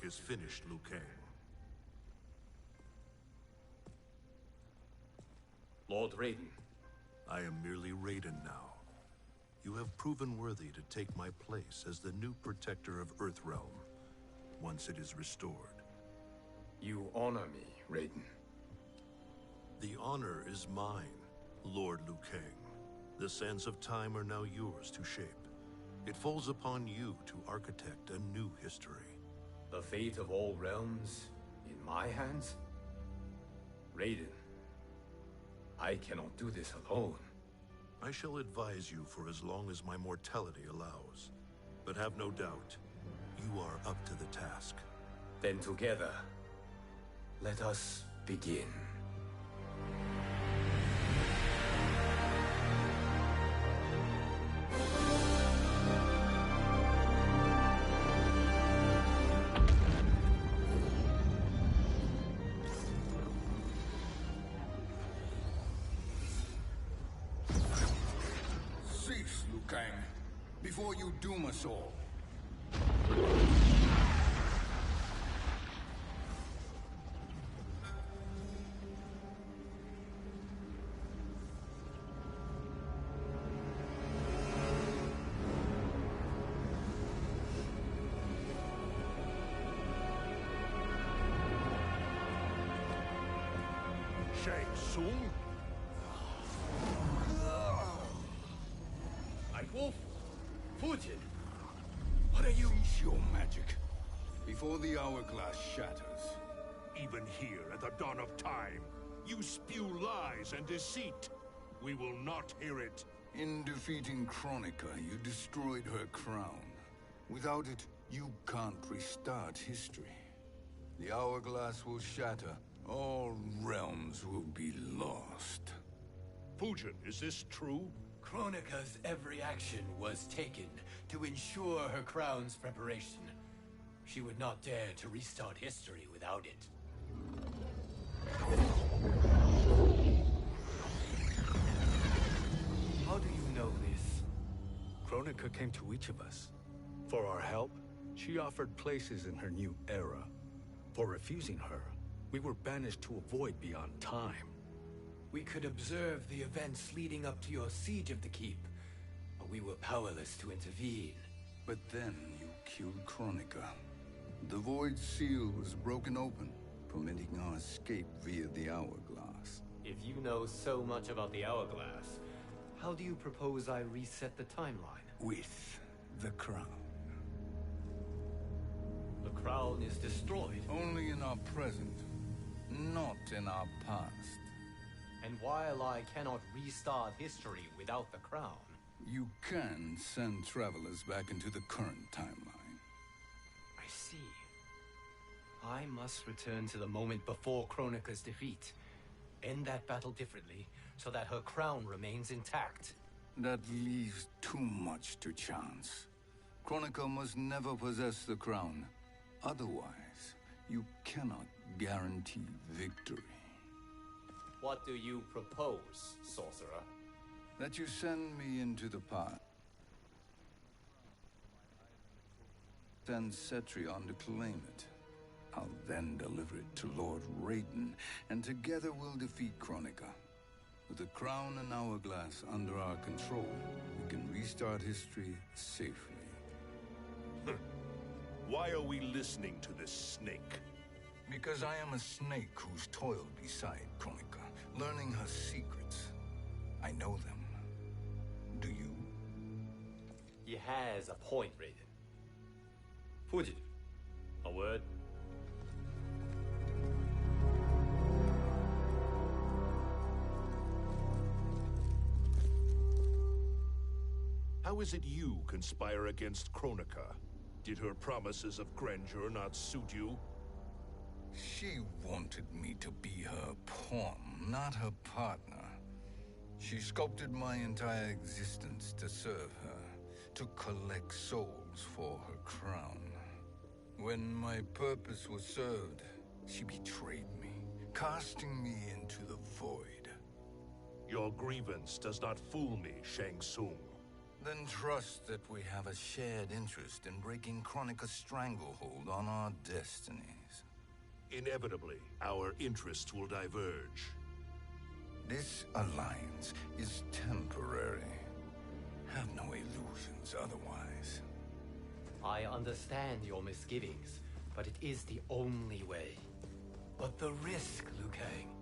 is finished, Liu Kang. Lord Raiden. I am merely Raiden now. You have proven worthy to take my place as the new protector of Earthrealm, once it is restored. You honor me, Raiden. The honor is mine, Lord Liu Kang. The sands of time are now yours to shape. It falls upon you to architect a new history. The fate of all realms in my hands? Raiden, I cannot do this alone. I shall advise you for as long as my mortality allows. But have no doubt, you are up to the task. Then together, let us begin. Cease, Liu Kang, before you doom us all. Shang Tsung? Wolf, Fujin, what are you? Cease your magic, before the hourglass shatters. Even here at the dawn of time, you spew lies and deceit. We will not hear it. In defeating Kronika, you destroyed her crown. Without it, you can't restart history. The hourglass will shatter. All realms will be lost. Fujin, is this true? Kronika's every action was taken to ensure her crown's preparation. She would not dare to restart history without it. How do you know this? Kronika came to each of us. For our help, she offered places in her new era. For refusing her, we were banished to a void beyond time. We could observe the events leading up to your siege of the keep, but we were powerless to intervene. But then you killed Kronika. The Void Seal was broken open, permitting our escape via the hourglass. If you know so much about the hourglass, how do you propose I reset the timeline? With the crown. The crown is destroyed. Only in our present, not in our past. And while I cannot restart history without the crown... You can send travelers back into the current timeline. I see. I must return to the moment before Kronika's defeat. End that battle differently, so that her crown remains intact. That leaves too much to chance. Kronika must never possess the crown. Otherwise, you cannot guarantee victory. What do you propose, sorcerer? That you send me into the past. Send Cetrion to claim it. I'll then deliver it to Lord Raiden, and together we'll defeat Kronika. With the crown and hourglass under our control, we can restart history safely. Why are we listening to this snake? Because I am a snake who's toiled beside Kronika, learning her secrets. I know them. Do you? He has a point, Raiden. Fujin, a word? How is it you conspire against Kronika? Did her promises of grandeur not suit you? She wanted me to be her pawn, not her partner. She sculpted my entire existence to serve her, to collect souls for her crown. When my purpose was served, she betrayed me, casting me into the void. Your grievance does not fool me, Shang Tsung. Then trust that we have a shared interest in breaking Chronica's stranglehold on our destinies. Inevitably, our interests will diverge. This alliance is temporary. Have no illusions otherwise. I understand your misgivings, but it is the only way. But the risk, Liu Kang,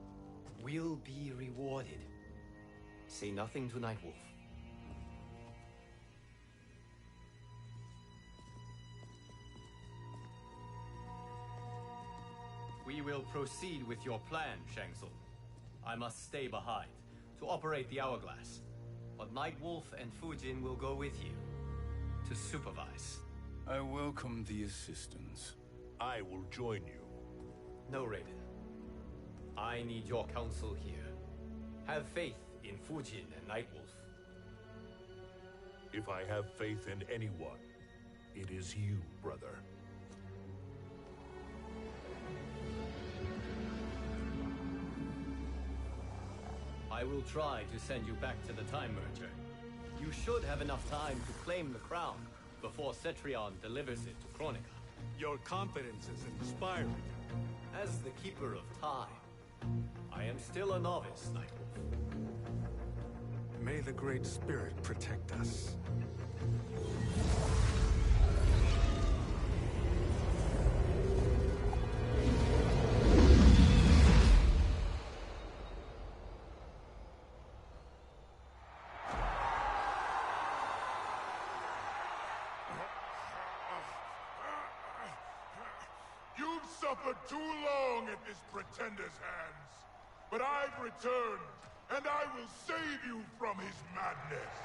will be rewarded. Say nothing to Nightwolf. We will proceed with your plan, Shang Tsung. I must stay behind to operate the Hourglass. But Nightwolf and Fujin will go with you to supervise. I welcome the assistance. I will join you. No, Raiden. I need your counsel here. Have faith in Fujin and Nightwolf. If I have faith in anyone, it is you, brother. I will try to send you back to the Time Merger. You should have enough time to claim the crown before Cetrion delivers it to Chronica. Your confidence is inspiring. As the Keeper of Time, I am still a novice, Nightwolf. May the Great Spirit protect us. You've suffered too long at this pretender's hands. But I've returned, and I will save you from his madness.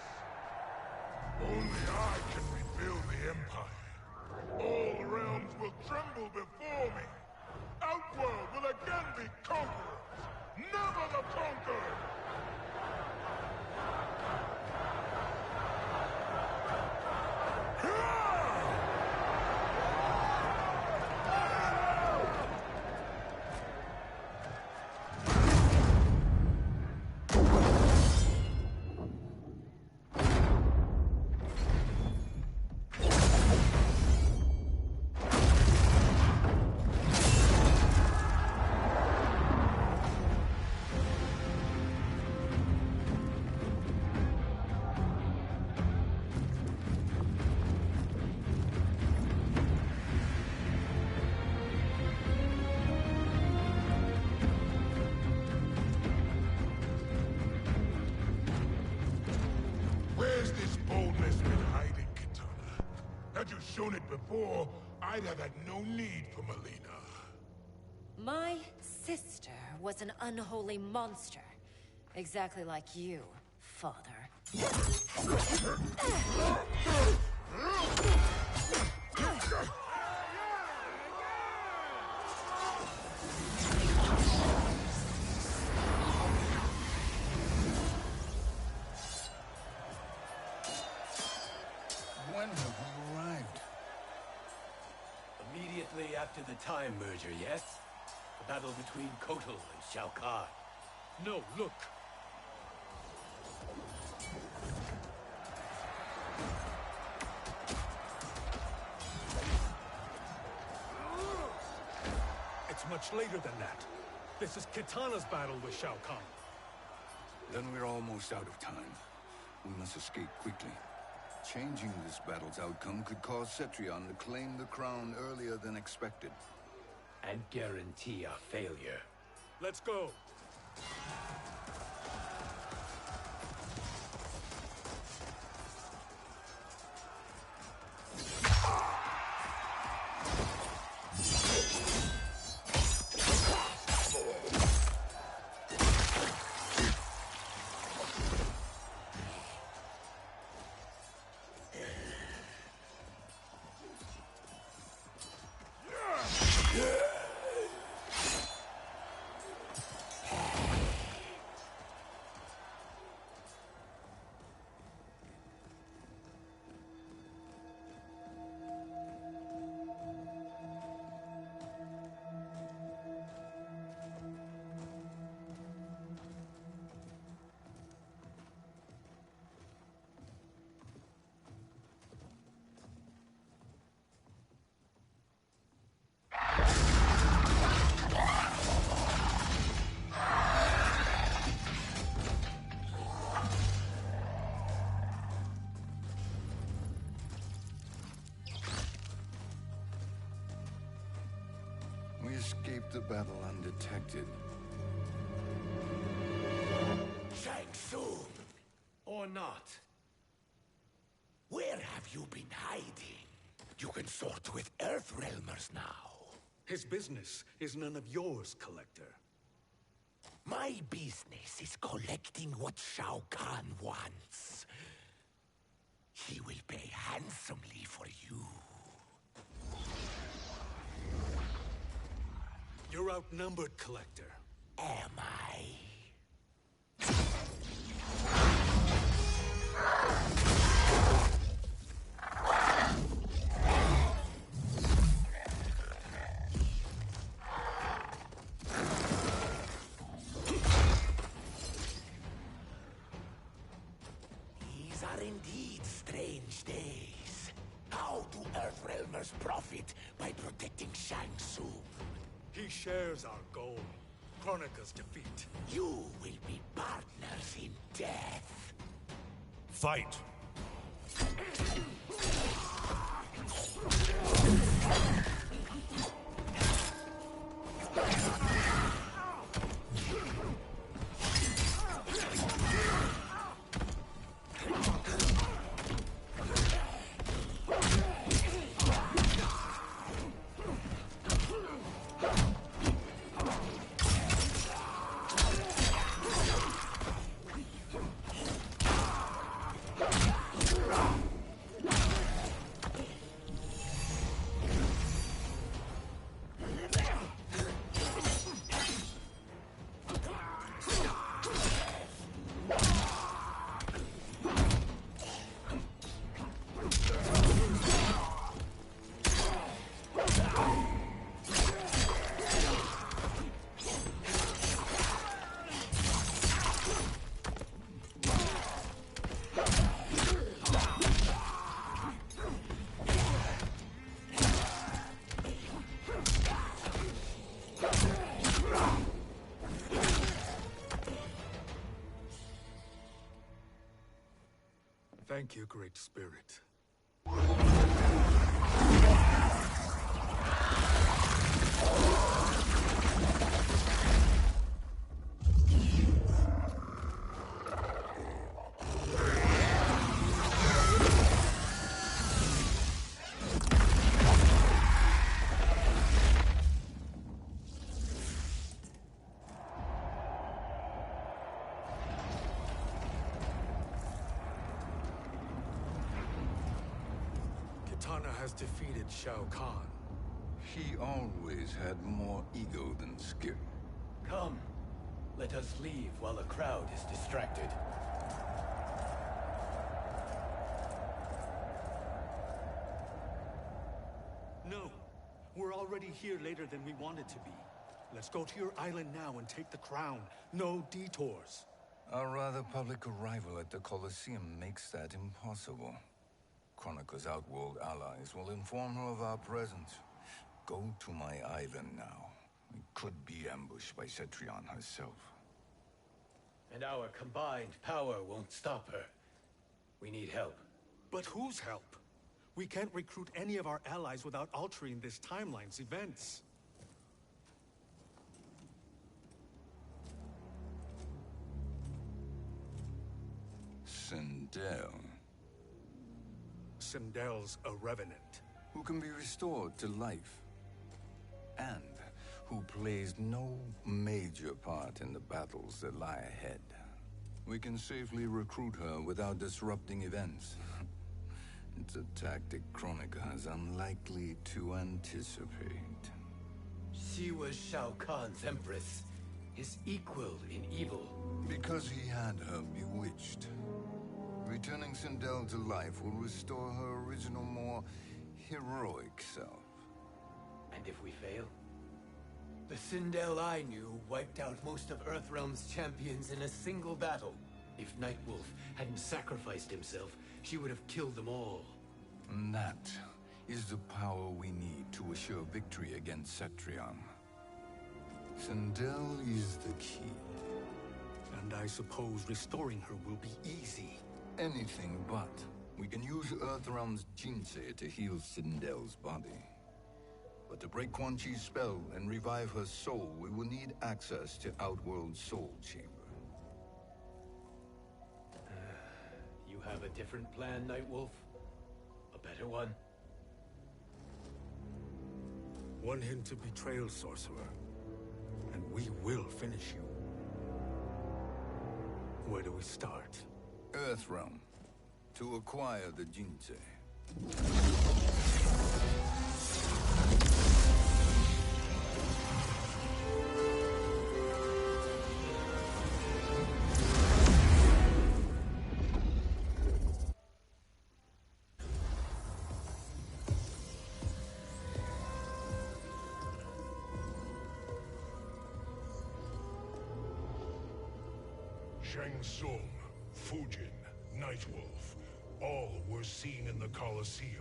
Only I can rebuild the Empire. All realms will tremble before me. Outworld will again be conquerors, never the conquered! Where's this boldness been hiding, Kitana? Had you shown it before, I'd have had no need for Melina. My sister was an unholy monster. Exactly like you, father. When have we arrived? Immediately after the Time Merger, yes? The battle between Kotal and Shao Kahn. No, look! It's much later than that. This is Kitana's battle with Shao Kahn. Then we're almost out of time. We must escape quickly. Changing this battle's outcome could cause Cetrion to claim the crown earlier than expected. And guarantee a failure. Let's go! escaped the battle undetected. Shang Tsung! Or not. Where have you been hiding? You can sort with Earthrealmers now. His business is none of yours, Collector. My business is collecting what Shao Kahn wants. He will pay handsomely for you. You're outnumbered, Collector. Am I? These are indeed strange days. How do Earthrealmers profit by protecting Shang Tsung? He shares our goal. Kronika's defeat. You will be partners in death. Fight! Thank you, Great Spirit. Kitana has defeated Shao Kahn. He always had more ego than skill. Come. Let us leave while the crowd is distracted. No. We're already here later than we wanted to be. Let's go to your island now and take the crown. No detours. Our rather public arrival at the Colosseum makes that impossible. Kronika's outworld allies will inform her of our presence. Go to my island now. We could be ambushed by Cetrion herself. And our combined power won't stop her. We need help. But whose help? We can't recruit any of our allies without altering this timeline's events. Sindel, Sindel's a revenant. who can be restored to life, and who plays no major part in the battles that lie ahead. We can safely recruit her without disrupting events. It's a tactic Kronika is unlikely to anticipate. She was Shao Kahn's empress, his equal in evil. Because he had her bewitched. Returning Sindel to life will restore her original, more heroic self. And if we fail? The Sindel I knew wiped out most of Earthrealm's champions in a single battle. If Nightwolf hadn't sacrificed himself, she would have killed them all. And that is the power we need to assure victory against Cetrion. Sindel is the key. And I suppose restoring her will be easy. Anything but. We can use Earthrealm's Jinsei to heal Sindel's body. But to break Quan Chi's spell and revive her soul, we will need access to Outworld's Soul Chamber. You have a different plan, Nightwolf? A better one? Want him to betrayal, Sorcerer. And we will finish you. Where do we start? Earthrealm. To acquire the Jinsei. Shang Tsung, Fujin, Nightwolf, all were seen in the Colosseum.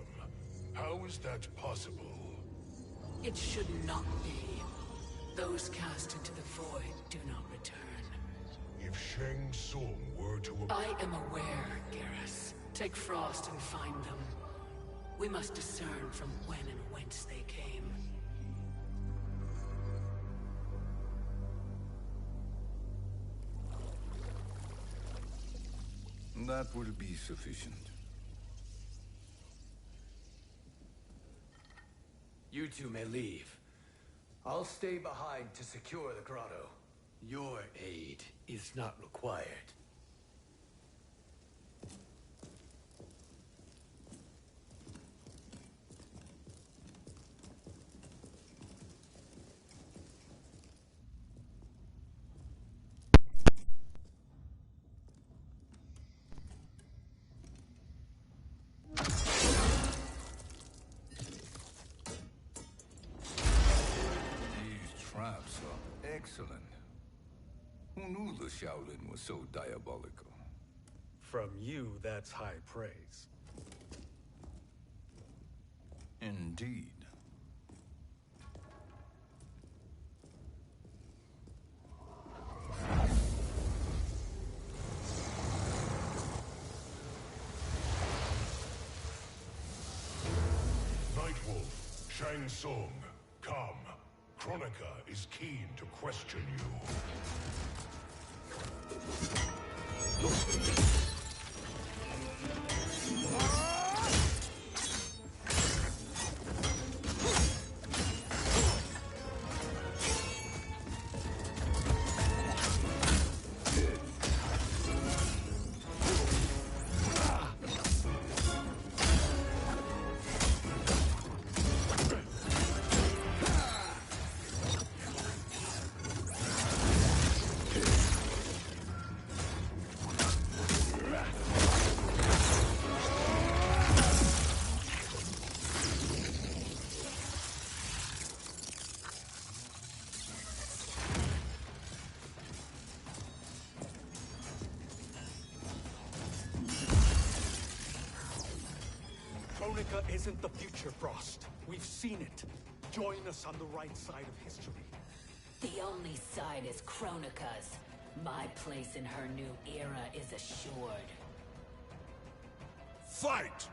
How is that possible? It should not be. Those cast into the void do not return. If Shang Tsung were to... I am aware, Garrus. Take Frost and find them. We must discern from when and whence they came. That will be sufficient. You two may leave. I'll stay behind to secure the grotto. Your aid is not required. Traps are excellent. Who knew the Shaolin was so diabolical? From you, that's high praise. Indeed. Nightwolf, Shang Tsung, come. Kronika is keen to question you. Kronika isn't the future, Frost. We've seen it. Join us on the right side of history. The only side is Kronika's. My place in her new era is assured. Fight!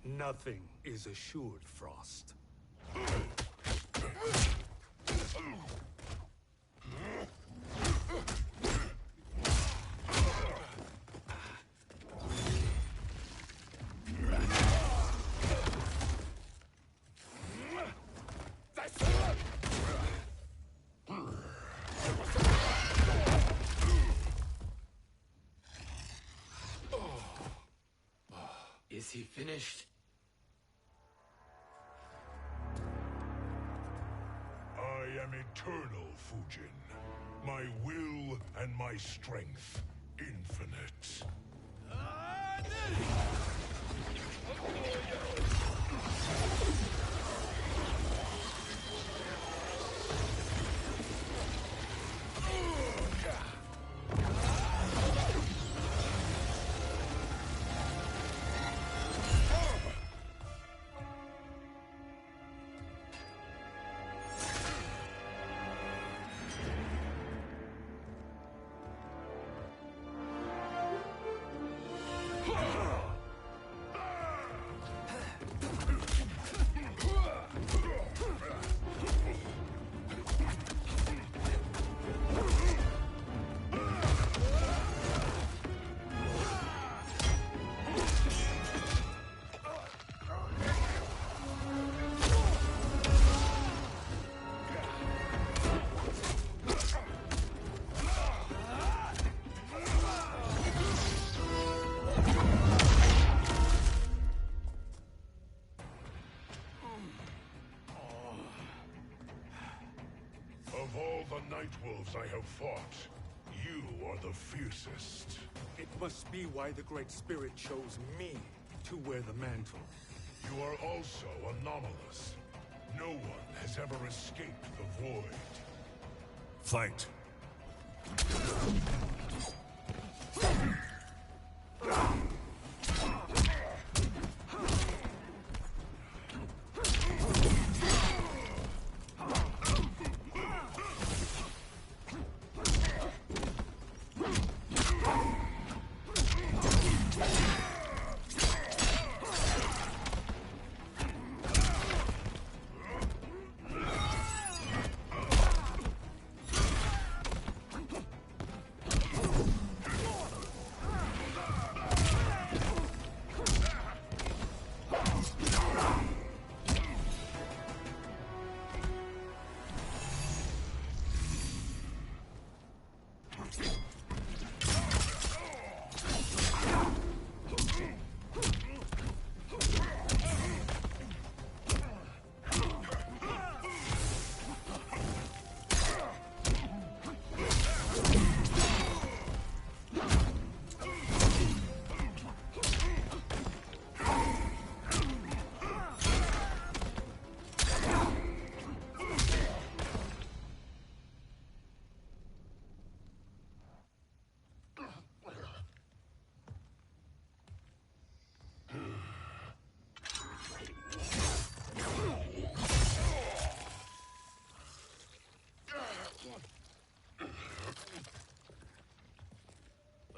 Nothing is assured, Frost. Is he finished? I am eternal, Fujin. My will and my strength, infinite. Of all the Nightwolves I have fought, you are the fiercest. It must be why the Great Spirit chose me to wear the mantle. You are also anomalous. No one has ever escaped the void. Fight.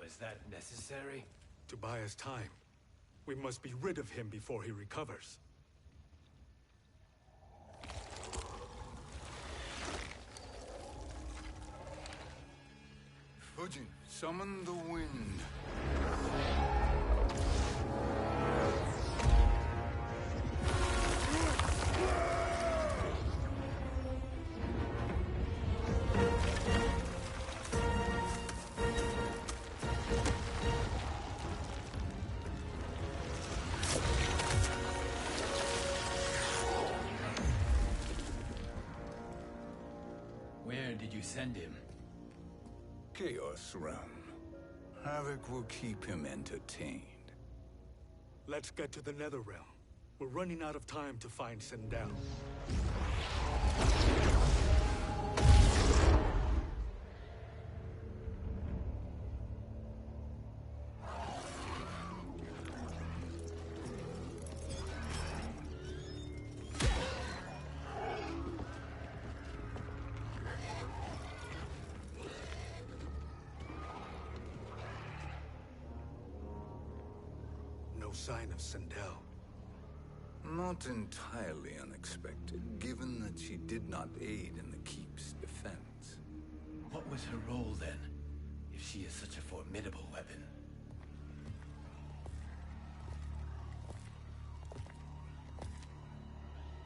Was that necessary? To buy us time. We must be rid of him before he recovers. Fujin, summon the wind. Where did you send him? Chaos Realm. Havoc will keep him entertained. Let's get to the Netherrealm. We're running out of time to find Sindel. No sign of Sindel. Not entirely unexpected, given that she did not aid in the Keep's defense. What was her role then, if she is such a formidable weapon?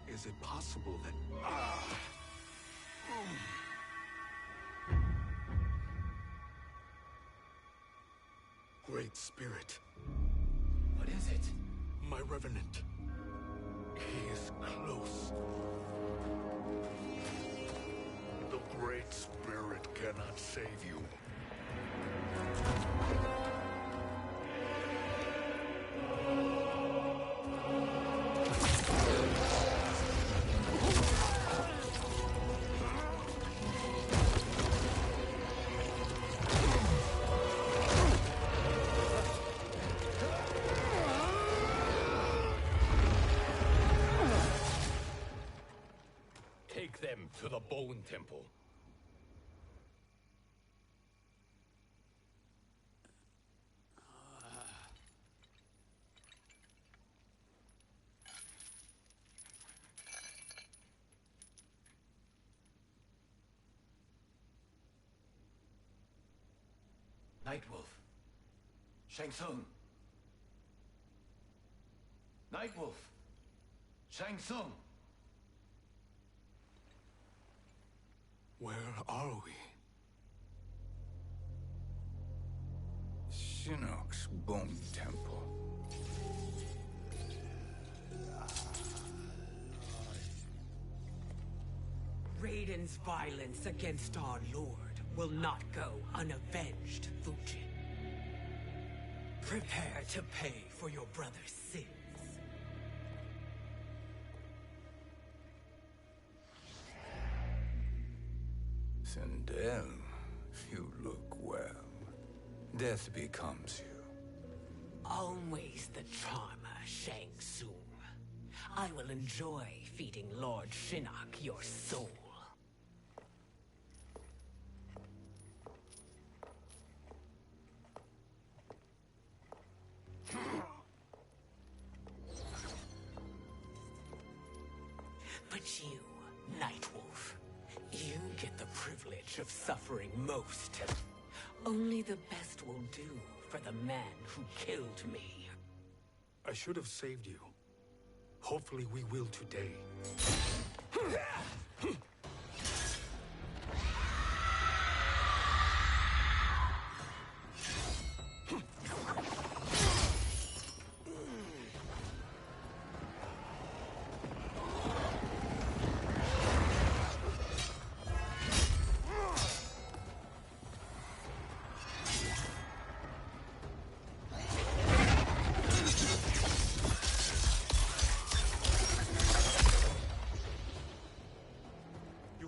Is it possible that... Great Spirit. What is it? my revenant. He is close. The Great Spirit cannot save you. Take them to the Bone Temple. Nightwolf. Shang Tsung. Nightwolf. Shang Tsung. Where are we? Shinnok's Bone Temple. Raiden's violence against our lord will not go unavenged, Fujin. Prepare to pay for your brother's sins. Sindel, you look well. Death becomes you. Always the charmer, Shang Tsung. I will enjoy feeding Lord Shinnok your soul. But you, Nightwolf, you get the privilege of suffering most. Only the best will do for the man who killed me. I should have saved you. Hopefully we will today.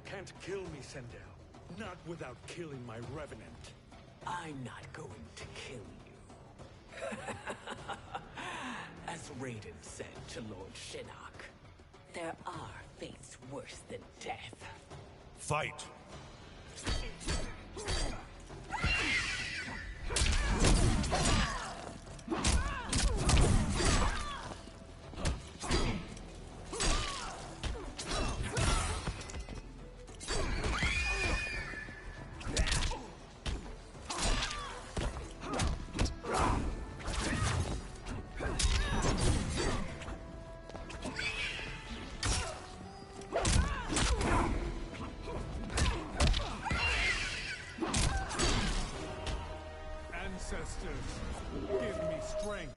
Can't kill me, Sindel. Not without killing my revenant. I'm not going to kill you. As Raiden said to Lord Shinnok, there are fates worse than death. Fight! Ancestors, give me strength.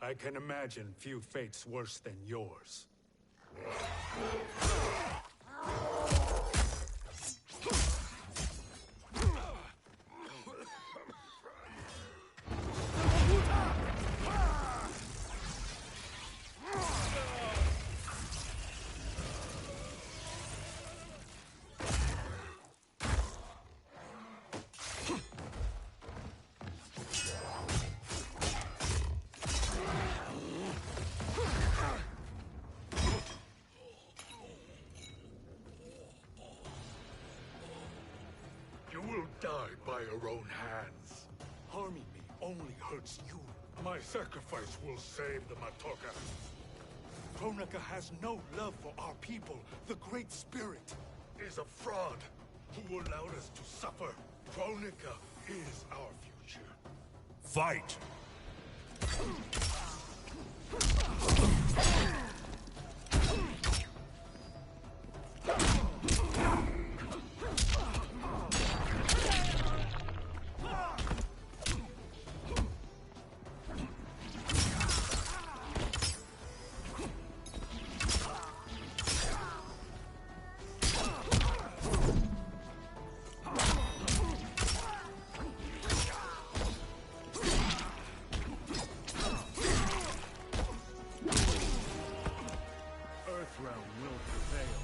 I can imagine few fates worse than yours. by your own hands. Harming me only hurts you. My sacrifice will save the Matoka. Kronika has no love for our people. The Great Spirit is a fraud who allowed us to suffer. Kronika is our future. Fight! Earthrealm will prevail.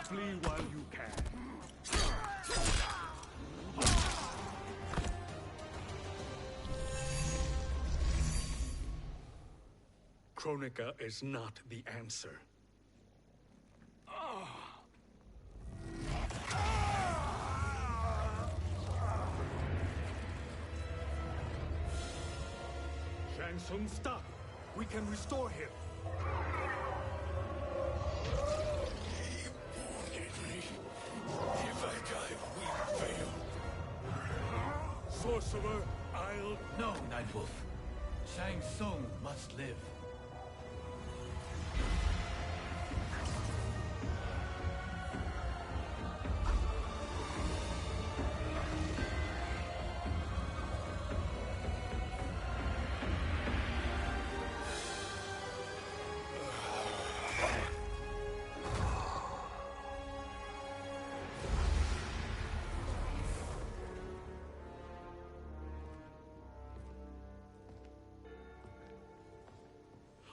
Flee while you can. Kronika is not the answer. Shang Tsung, stop! We can restore him! If I die, we fail. Sorcerer, I'll... No, Nightwolf. Shang Tsung must live.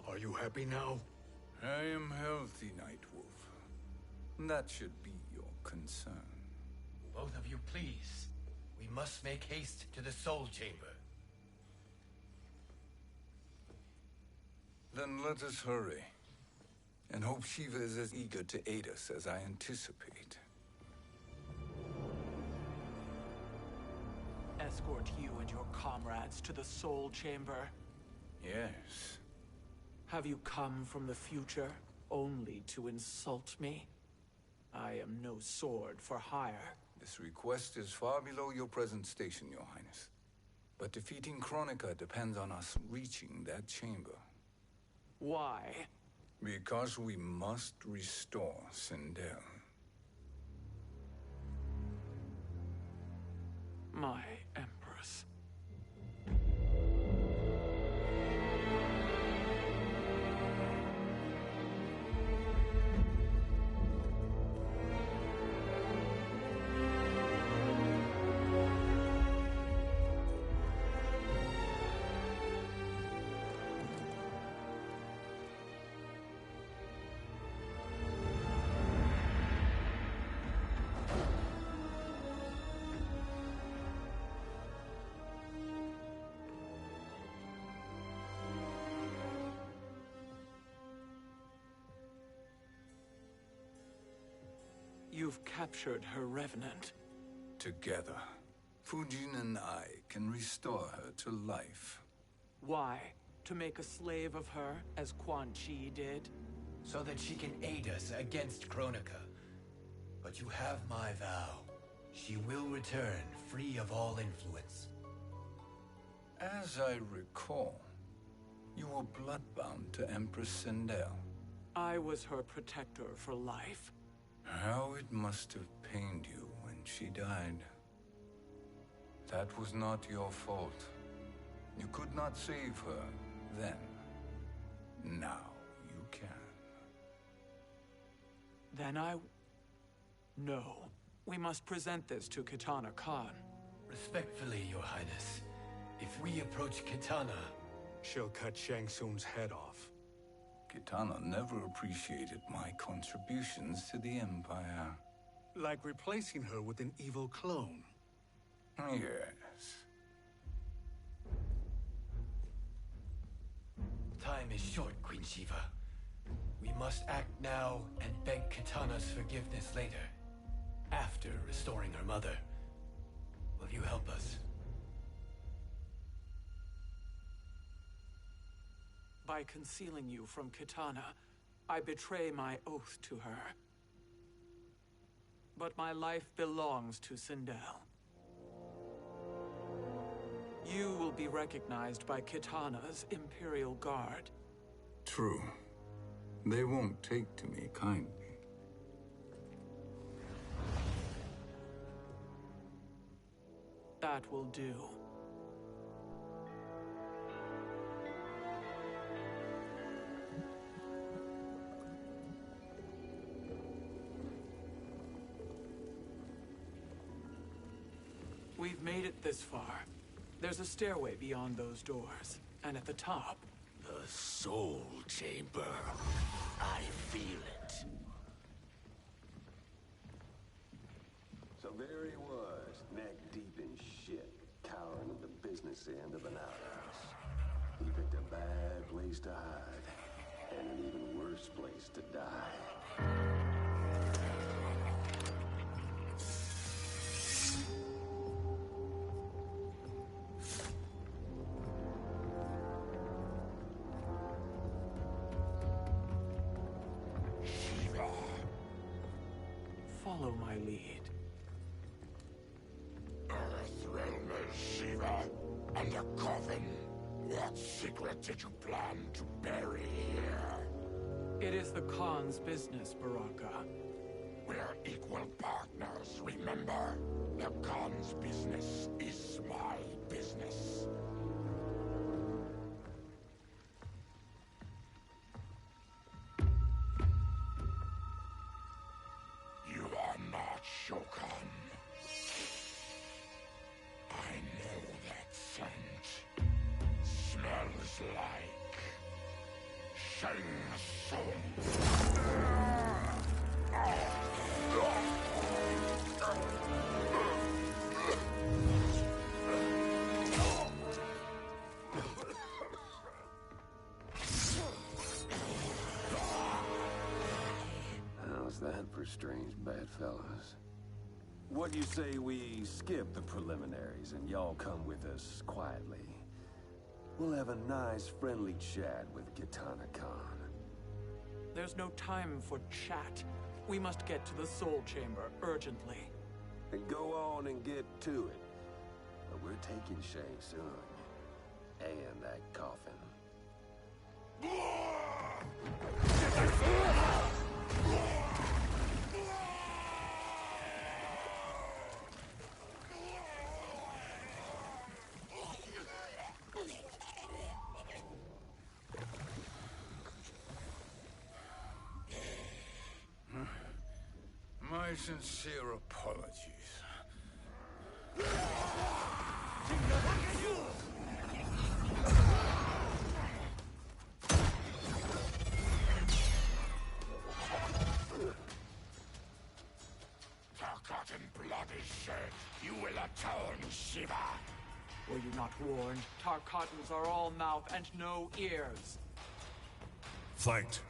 Are you happy now? I am healthy, Nightwolf. That should be your concern. Both of you, please. We must make haste to the Soul Chamber. Then let us hurry. And hope Shiva is as eager to aid us as I anticipate. Escort you and your comrades to the Soul Chamber. Yes. Have you come from the future only to insult me? I am no sword for hire. This request is far below your present station, Your Highness. But defeating Kronika depends on us reaching that chamber. Why? Because we must restore Sindel. My Empress. You've captured her revenant. Together, Fujin and I can restore her to life. Why? To make a slave of her, as Quan Chi did? So that she can aid us against Kronika. But you have my vow. She will return free of all influence. As I recall, you were bloodbound to Empress Sindel. I was her protector for life. How it must have pained you when she died. That was not your fault. You could not save her then. Now you can. Then No. We must present this to Kitana Khan. Respectfully, Your Highness. If we approach Kitana... She'll cut Shang Tsung's head off. Kitana never appreciated my contributions to the Empire. Like replacing her with an evil clone. Yes. Time is short, Queen Shiva. We must act now and beg Kitana's forgiveness later. After restoring her mother. Will you help us? By concealing you from Kitana, I betray my oath to her. But my life belongs to Sindel. You will be recognized by Kitana's Imperial Guard. True. They won't take to me kindly. That will do. We've made it this far. There's a stairway beyond those doors, and at the top... The Soul Chamber. I feel it. So there he was, neck deep in shit, cowering at the business end of an outhouse. He picked a bad place to hide, and an even worse place to die. Follow my lead. Earthrealm Shiva, and a coffin. What secret did you plan to bury here? It is the Khan's business, Baraka. We're equal partners, remember? The Khan's business is my business. You are not Shokan. I know that scent. Smells like Shang Tsung. How's that for strange bedfellows? What do you say we skip the preliminaries and y'all come with us quietly? We'll have a nice, friendly chat with Kitana Khan. There's no time for chat. We must get to the Soul Chamber urgently. And go on and get to it. But we're taking Shang Tsung. And that coffin. My sincere apologies. Forgotten blood is shed. You will atone, Shiva. Were you not warned? Tarkatans are all mouth and no ears. Fight.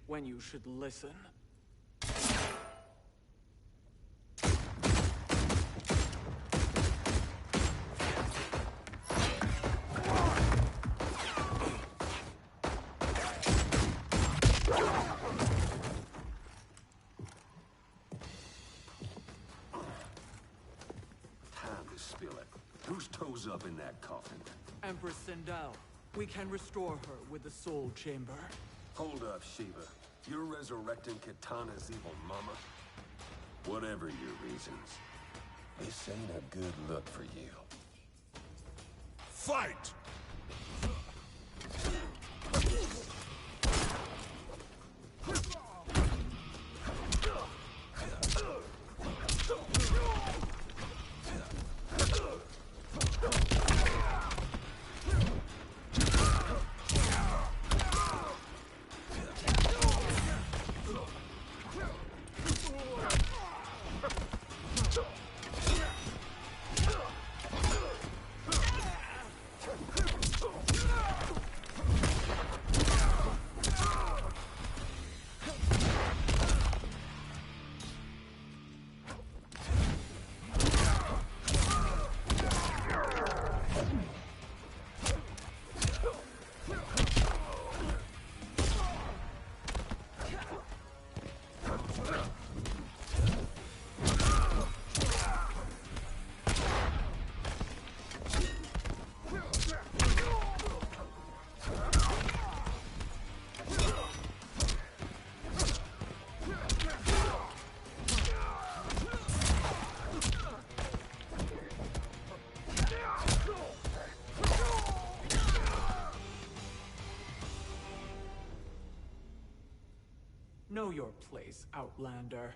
when you should listen. Time to spill it. Whose toes up in that coffin? Empress Sindel. We can restore her with the Soul Chamber. Hold up, Shiva. You're resurrecting Kitana's evil mama? Whatever your reasons, this ain't a good look for you. Fight! Know your place, Outlander.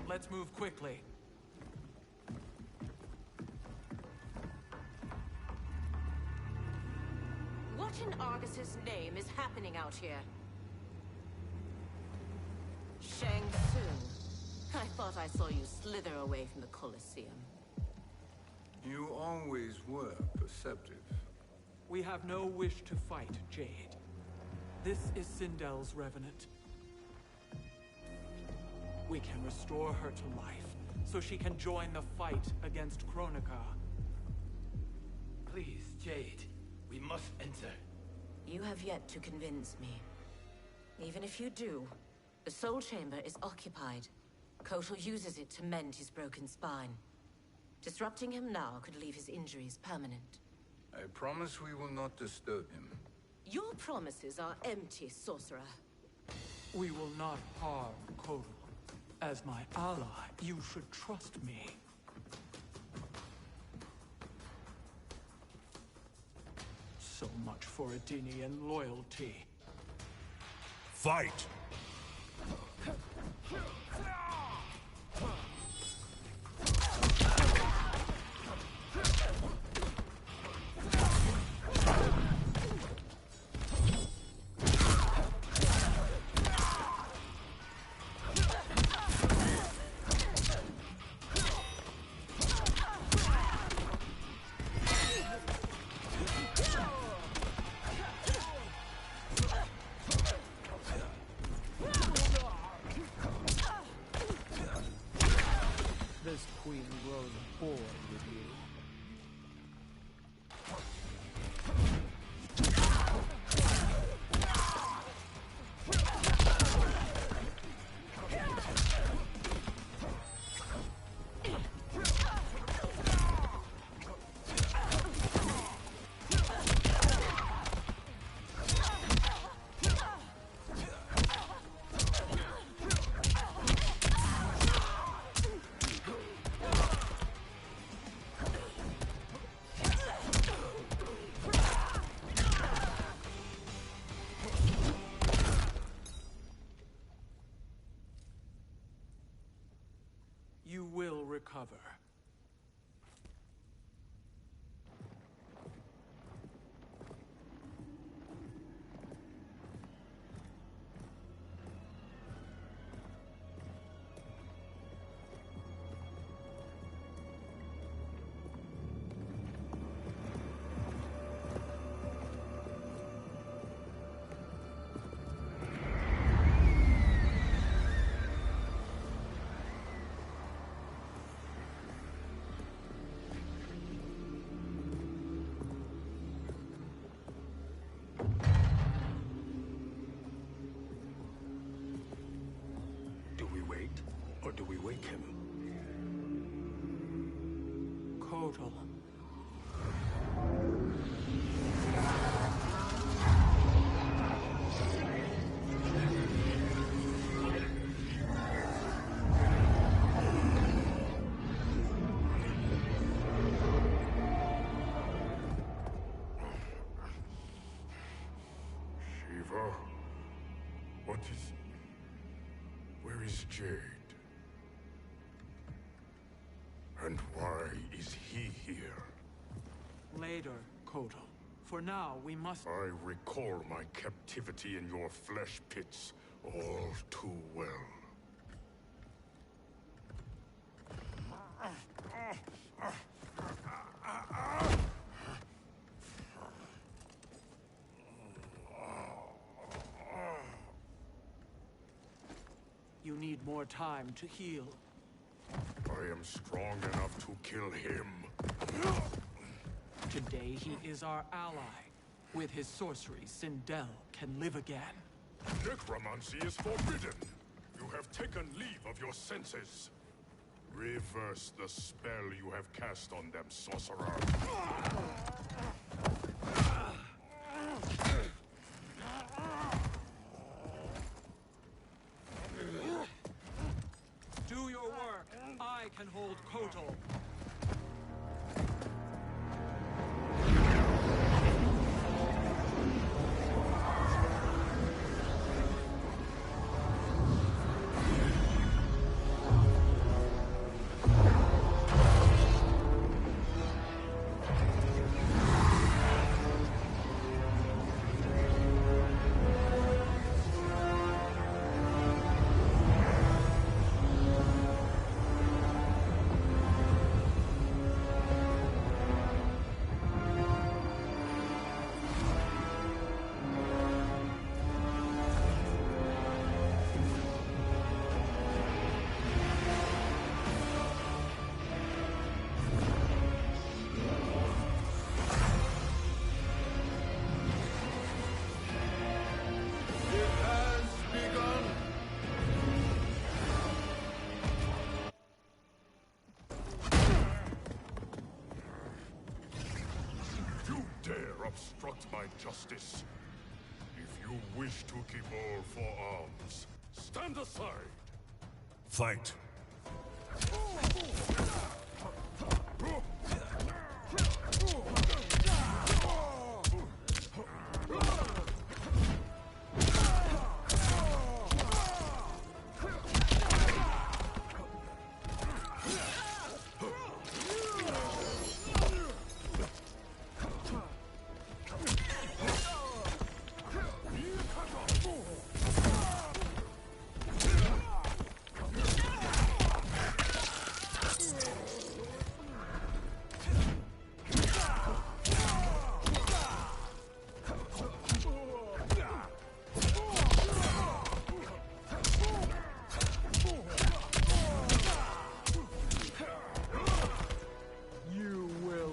Let's move quickly. What in Argus's name is happening out here? Shang Tsung. I thought I saw you slither away from the Colosseum. You always were perceptive. We have no wish to fight, Jade. This is Sindel's Revenant. We can restore her to life, so she can join the fight against Kronika. Please, Jade. We must enter. You have yet to convince me. Even if you do, the Soul Chamber is occupied. Kotal uses it to mend his broken spine. Disrupting him now could leave his injuries permanent. I promise we will not disturb him. Your promises are empty, sorcerer. We will not harm Kotal. As my ally, you should trust me. So much for Adenian loyalty. Fight! This queen grows bored with you. You will recover. Or do we wake him? Kotal. Shiva? What is... Where is Jade? And why is he here? Later, Kotal. For now, we must... I recall my captivity in your flesh pits all too well. You need more time to heal. I am strong enough to kill him. Today, he is our ally. With his sorcery, Sindel can live again. Necromancy is forbidden. You have taken leave of your senses. Reverse the spell you have cast on them, sorcerer. Do your work. I can hold Kotal. Obstruct my justice. If you wish to keep all four arms, stand aside. Fight.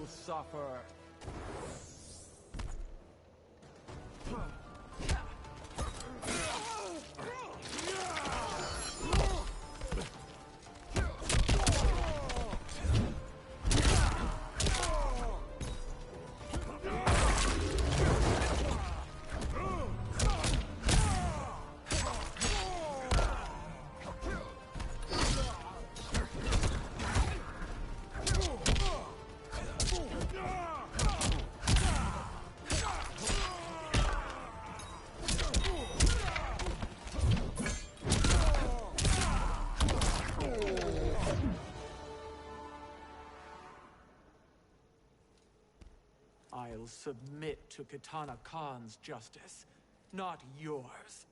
Suffer. I'll submit to Kitana Khan's justice, not yours.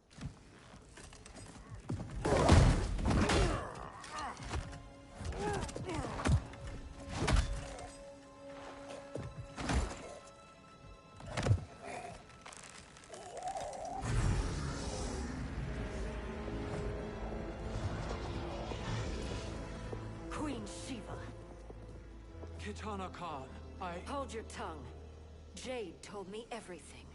Queen Shiva. Kitana Khan, Hold your tongue. Jade told me everything.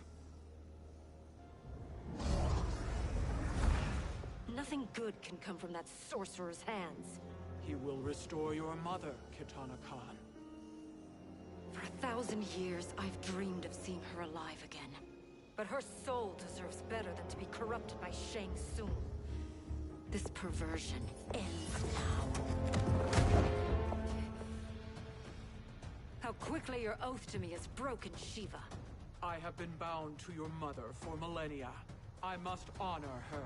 Nothing Nothing good can come from that sorcerer's hands. He will restore your mother, Kitana Khan. For 1,000 years, I've dreamed of seeing her alive again. But her soul deserves better than to be corrupted by Shang Tsung. This perversion ends now. How quickly your oath to me has broken, Shiva. I have been bound to your mother for millennia. I must honor her.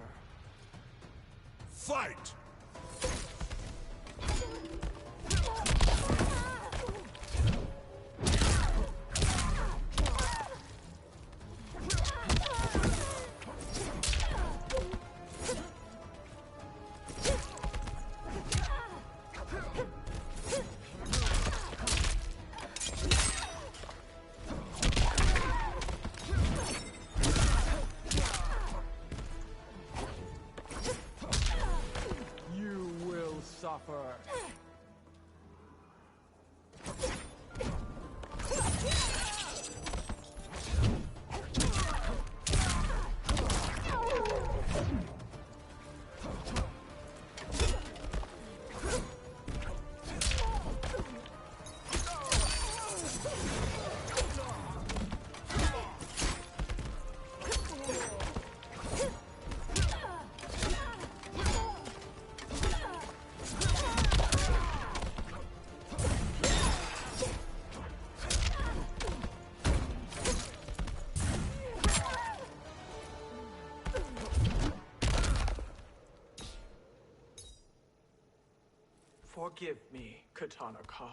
Fight! You will suffer. Forgive me, Kitana Khan.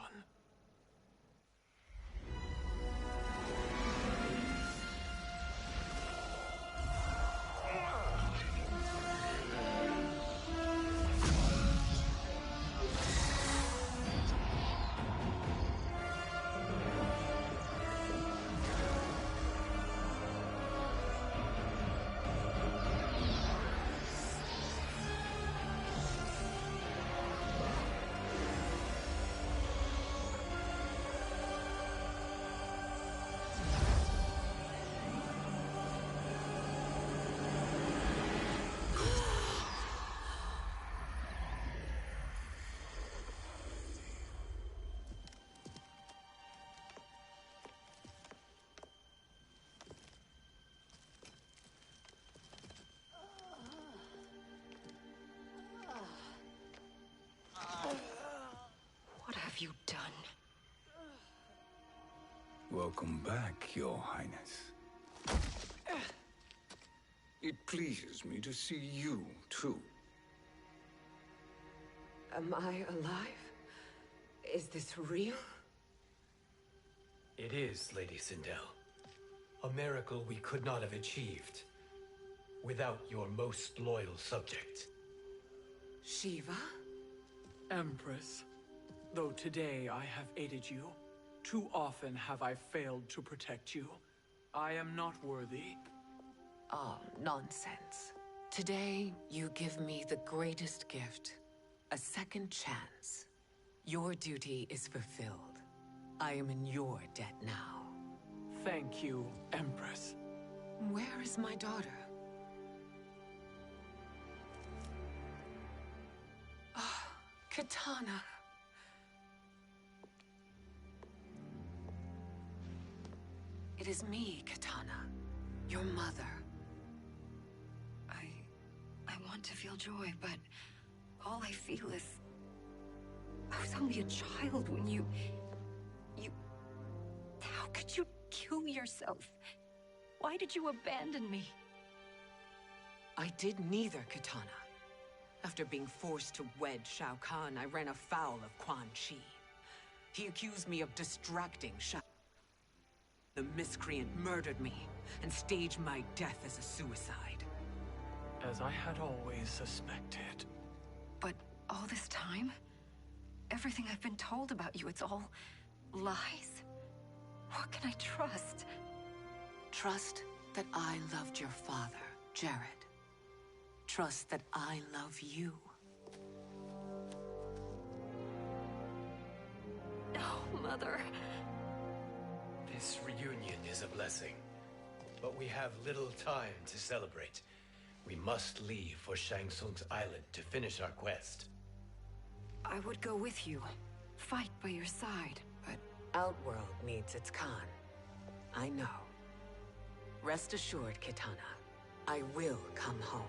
What have you done? Welcome back, Your Highness. It pleases me to see you, too. Am I alive? Is this real? It is, Lady Sindel. A miracle we could not have achieved without your most loyal subject. Shiva? Empress, though today I have aided you, too often have I failed to protect you. I am not worthy. Oh, nonsense. Today, you give me the greatest gift. A second chance. Your duty is fulfilled. I am in your debt now. Thank you, Empress. Where is my daughter? Ah, Kitana. It is me, Kitana. Your mother. I want to feel joy, but all I feel is... I was only a child when you... How could you kill yourself? Why did you abandon me? I did neither, Kitana. After being forced to wed Shao Kahn, I ran afoul of Quan Chi. He accused me of distracting Shao. The miscreant murdered me and staged my death as a suicide. As I had always suspected. But all this time? Everything I've been told about you, it's all lies? What can I trust? Trust that I loved your father, Jared. Trust that I love you. Oh, Mother. This reunion is a blessing, but we have little time to celebrate. We must leave for Shang Tsung's island to finish our quest. I would go with you. Fight by your side, but... Outworld needs its Khan. I know. Rest assured, Kitana. I will come home.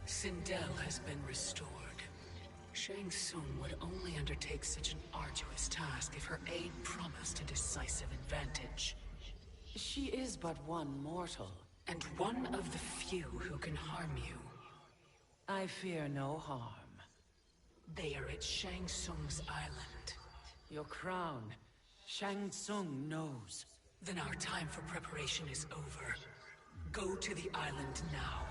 Sindel has been restored. Shang Tsung would only undertake such an arduous task if her aid promised a decisive advantage. She is but one mortal, and one of the few who can harm you. I fear no harm. They are at Shang Tsung's island. Your crown. Shang Tsung knows. Then our time for preparation is over. Go to the island now.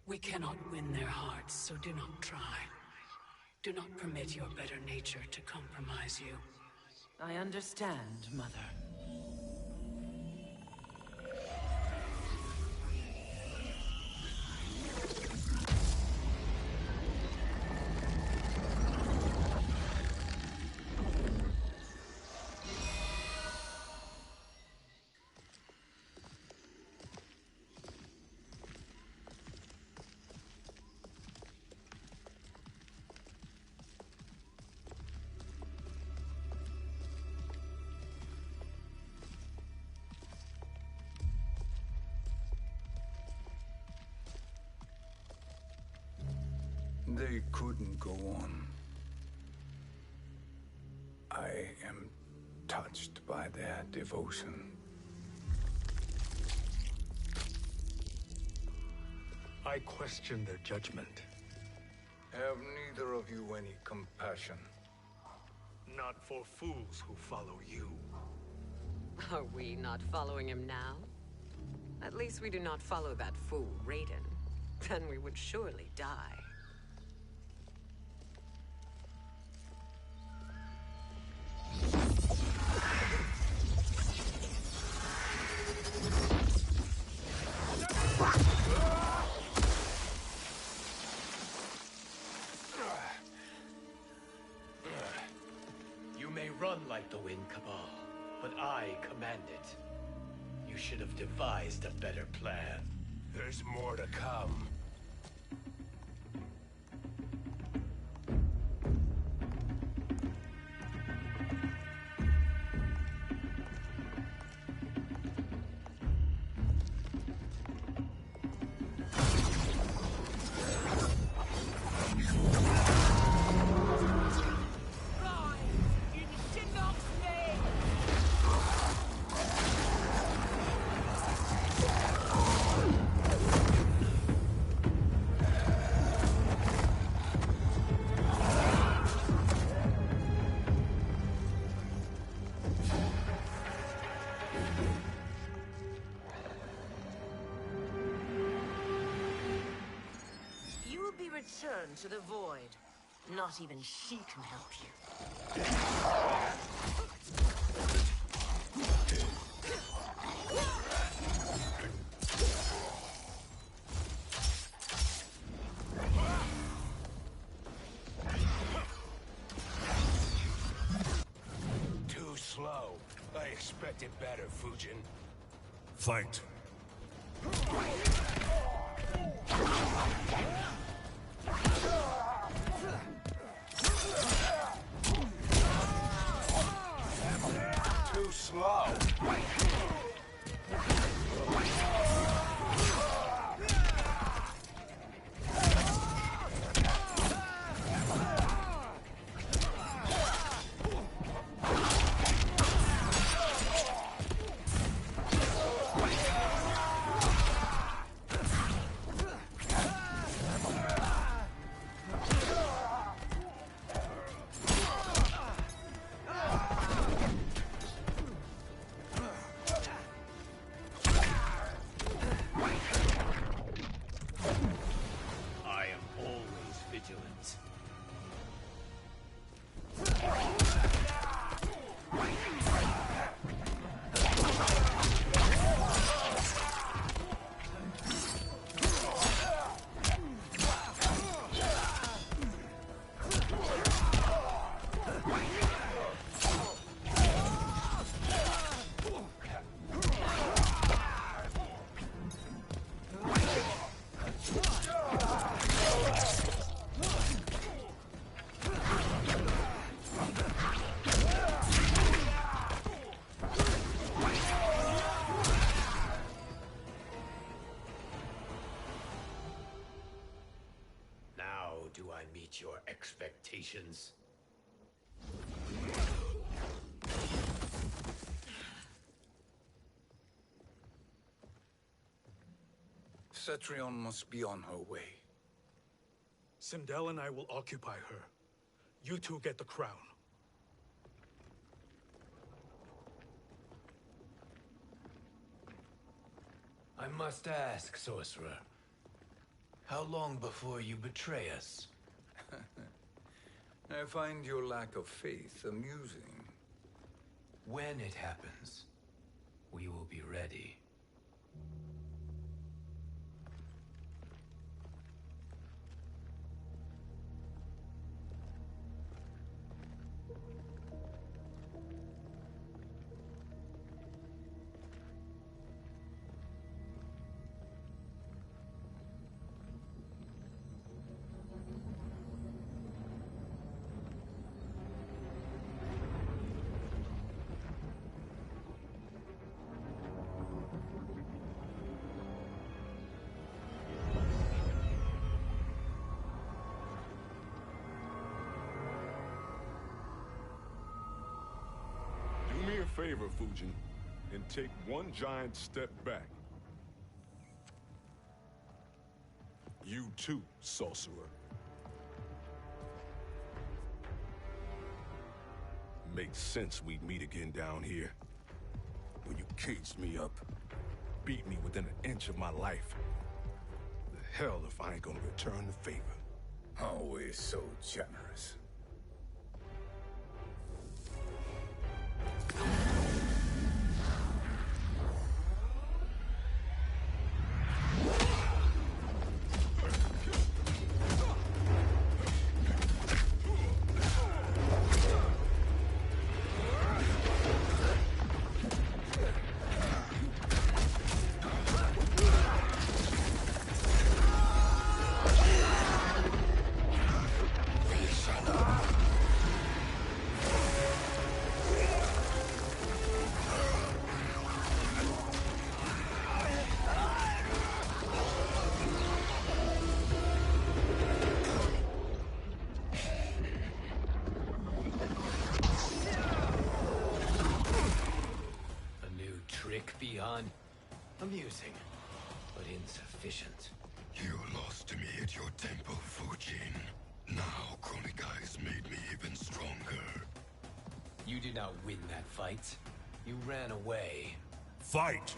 We cannot win their hearts, so do not try. Do not permit your better nature to compromise you. I understand, Mother. They couldn't go on. I am touched by their devotion. I question their judgment. Have neither of you any compassion? Not for fools who follow you. Are we not following him now? At least we do not follow that fool, Raiden. Then we would surely die. You may run like the wind, Cabal, but I command it. You should have devised a better plan. There's more to come. Return to the void. Not even she can help you. Too slow. I expected better, Fujin. Fight. Too slow. actions. Cetrion must be on her way. Sindel and I will occupy her. You two get the crown. I must ask, sorcerer. How long before you betray us? I find your lack of faith amusing. When it happens, we will be ready. Do me a favor, Fujin, and take one giant step back. You too, sorcerer. Makes sense we'd meet again down here. When you caged me up, beat me within an inch of my life. The hell if I ain't gonna return the favor. Always so generous. Beyond amusing, but insufficient. You lost to me at your temple, Fujin. Now Kronika has made me even stronger. You did not win that fight. You ran away. Fight!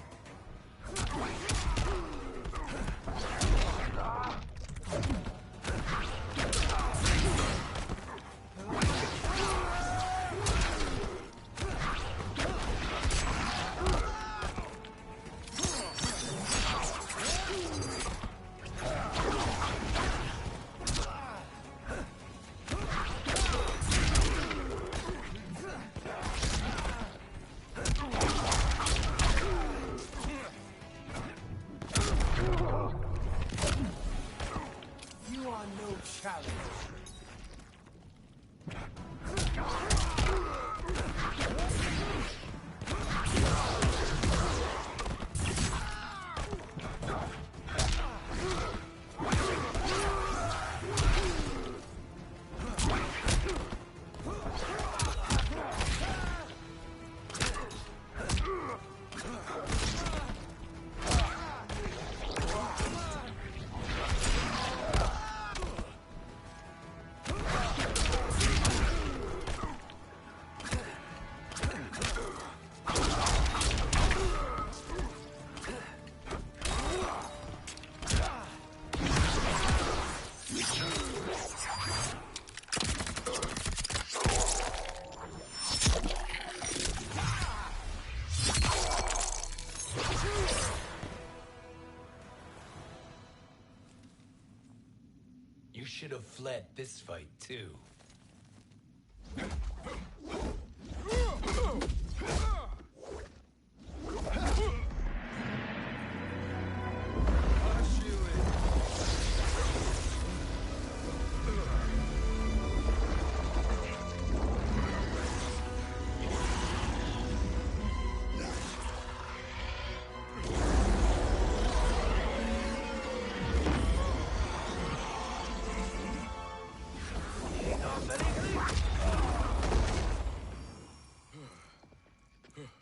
You should have fled this fight, too.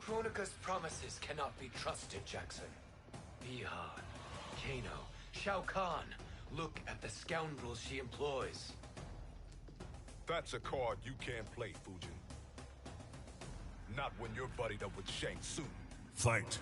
Kronika's promises cannot be trusted, Jackson. Bihan, Kano, Shao Kahn. Look at the scoundrels she employs. That's a card you can't play, Fujin. Not when you're buddied up with Shang Tsung. Fight.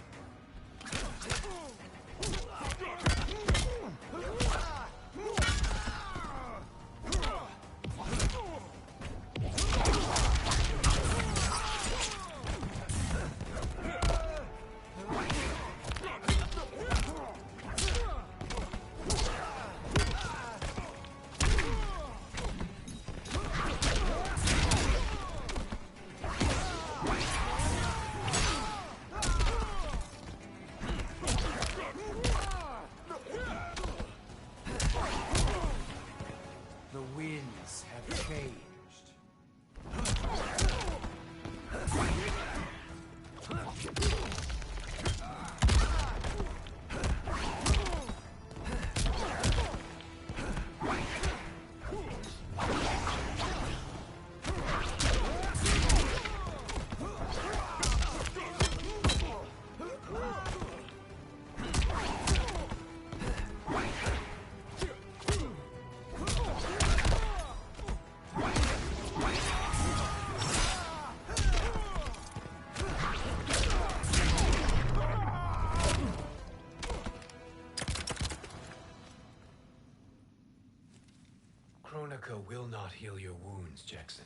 The winds have changed. Kronika will not heal your wounds, Jackson.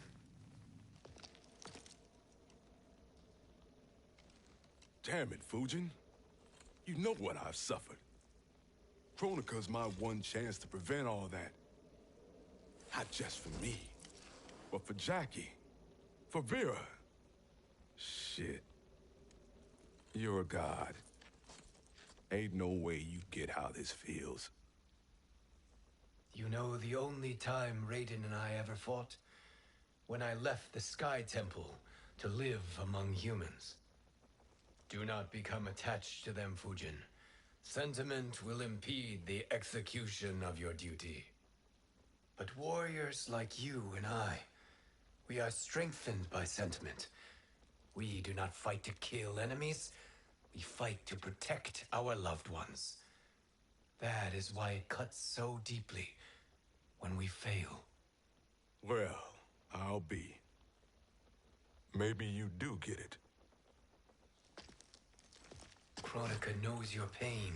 Damn it, Fujin. You know what I've suffered. Kronika's my one chance to prevent all that. Not just for me, but for Jackie, for Vera. Shit. You're a god. Ain't no way you get how this feels. You know the only time Raiden and I ever fought? When I left the Sky Temple to live among humans. Do not become attached to them, Fujin. Sentiment will impede the execution of your duty. But warriors like you and I, we are strengthened by sentiment. We do not fight to kill enemies. We fight to protect our loved ones. That is why it cuts so deeply when we fail. Well, I'll be. Maybe you do get it. Kronika knows your pain.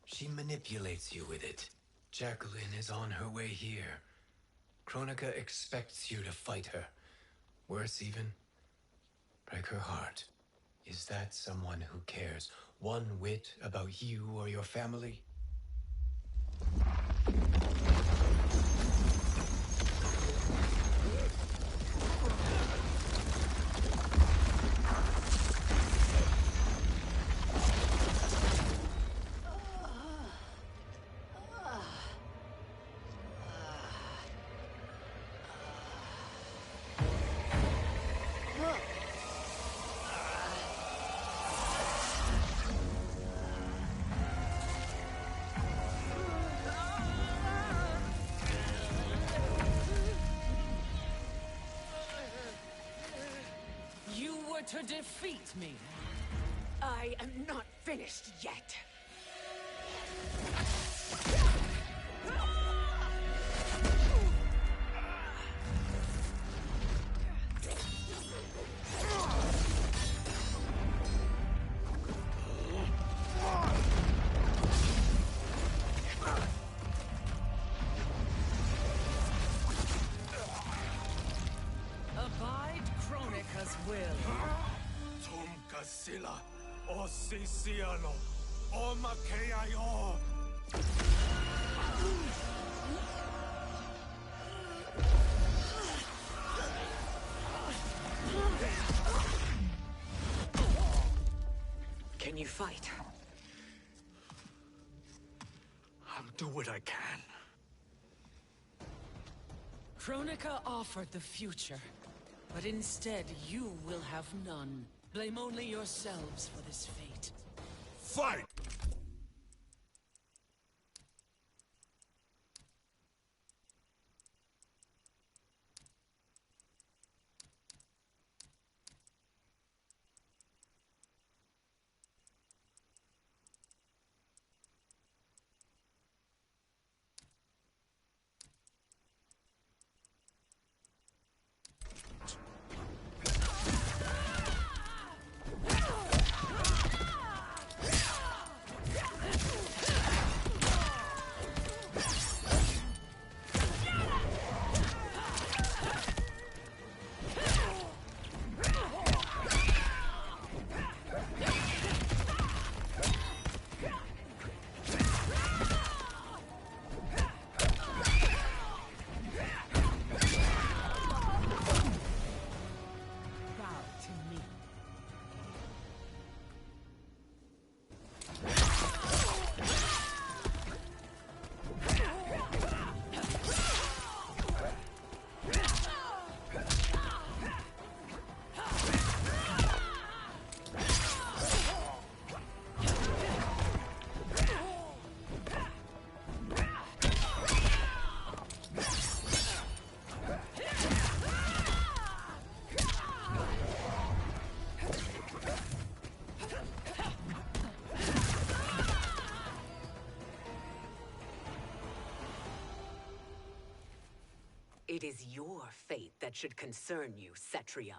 She manipulates you with it. Jacqueline is on her way here. Kronika expects you to fight her. Worse even, break her heart. Is that someone who cares one whit about you or your family? To defeat me. I am not finished yet. Abide Kronika's will. Sila, o Siciano, o Makeayo. Can you fight? I'll do what I can. Kronika offered the future, but instead you will have none. Blame only yourselves for this fate. Fight! It is your fate that should concern you, Cetrion.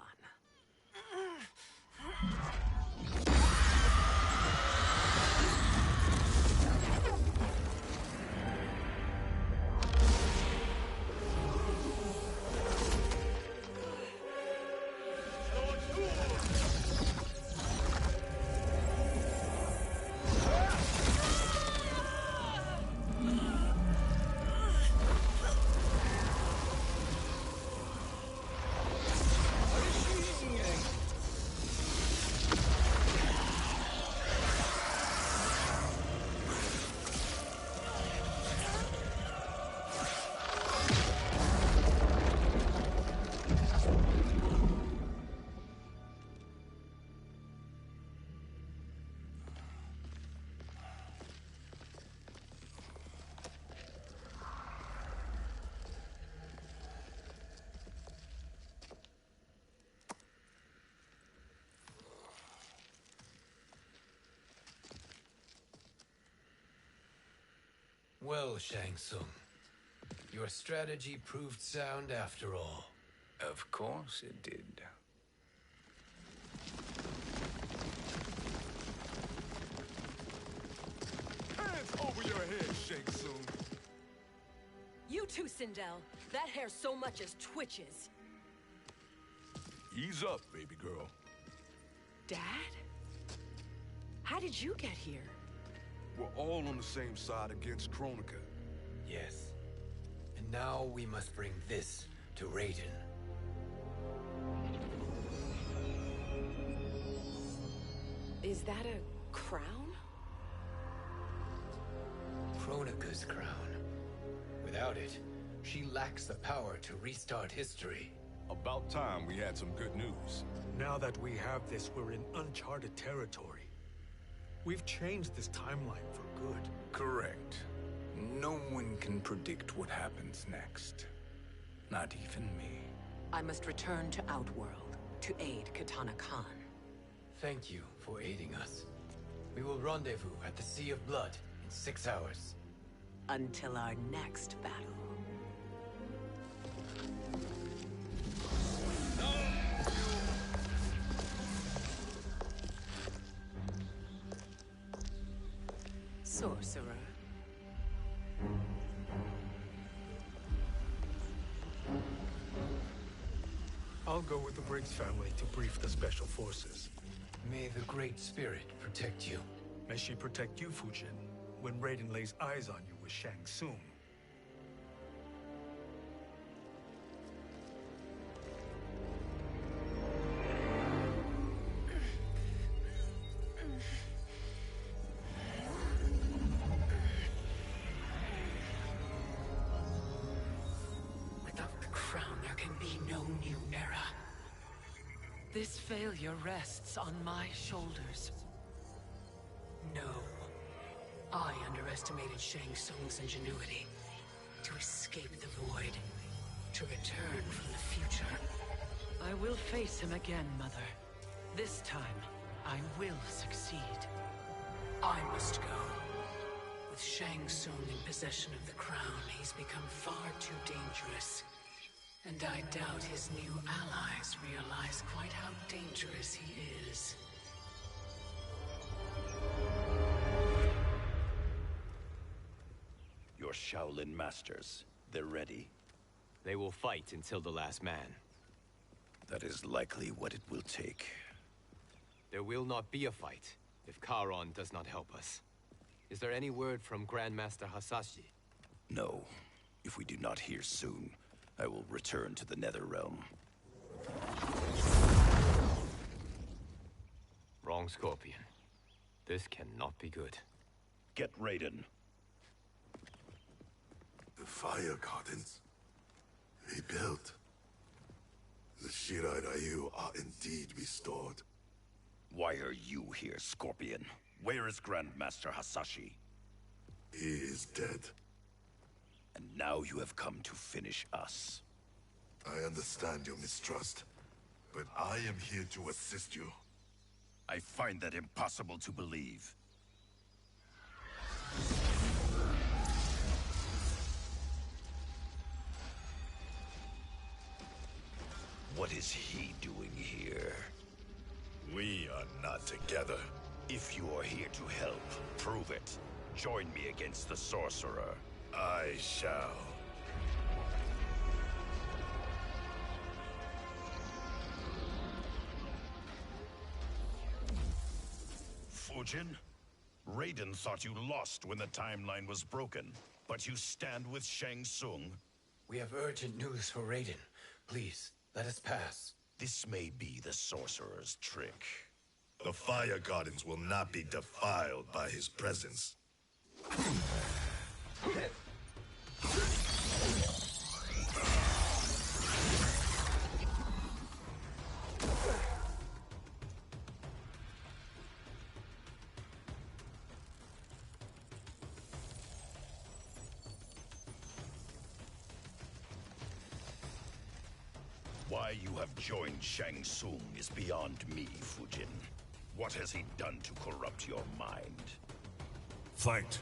Well, Shang Tsung, your strategy proved sound after all. Of course it did. Hands over your head, Shang Tsung. You too, Sindel. That hair so much as twitches. Ease up, baby girl. Dad? How did you get here? We're all on the same side against Kronika. Yes. And now we must bring this to Raiden. Is that a crown? Kronika's crown. Without it, she lacks the power to restart history. About time we had some good news. Now that we have this, we're in uncharted territory. We've changed this timeline for good. Correct. No one can predict what happens next. Not even me. I must return to Outworld to aid Katana Khan. Thank you for aiding us. We will rendezvous at the Sea of Blood in 6 hours. Until our next battle. Sorcerer. I'll go with the Briggs family to brief the Special Forces. May the Great Spirit protect you. May she protect you, Fujin, when Raiden lays eyes on you with Shang Tsung. Without the crown, there can be no new era. This failure rests on my shoulders. No. I underestimated Shang Tsung's ingenuity. To escape the void. To return from the future. I will face him again, Mother. This time, I will succeed. I must go. With Shang Tsung in possession of the crown, he's become far too dangerous. And I doubt his new allies realize quite how dangerous he is. Your Shaolin masters, they're ready. They will fight until the last man. That is likely what it will take. There will not be a fight if Charon does not help us. Is there any word from Grandmaster Hasashi? No. If we do not hear soon, I will return to the Netherrealm. Wrong, Scorpion. This cannot be good. Get Raiden. The fire gardens. Rebuilt. The Shirai Ryu are indeed restored. Why are you here, Scorpion? Where is Grandmaster Hasashi? He is dead. And now you have come to finish us. I understand your mistrust, but I am here to assist you. I find that impossible to believe. What is he doing here? We are not together. If you are here to help, prove it. Join me against the sorcerer. I shall. Fujin? Raiden thought you lost when the timeline was broken, but you stand with Shang Tsung? We have urgent news for Raiden. Please, let us pass. This may be the sorcerer's trick. The Fire Gardens will not be defiled by his presence. Why you have joined Shang Tsung is beyond me, Fujin. What has he done to corrupt your mind? Fight.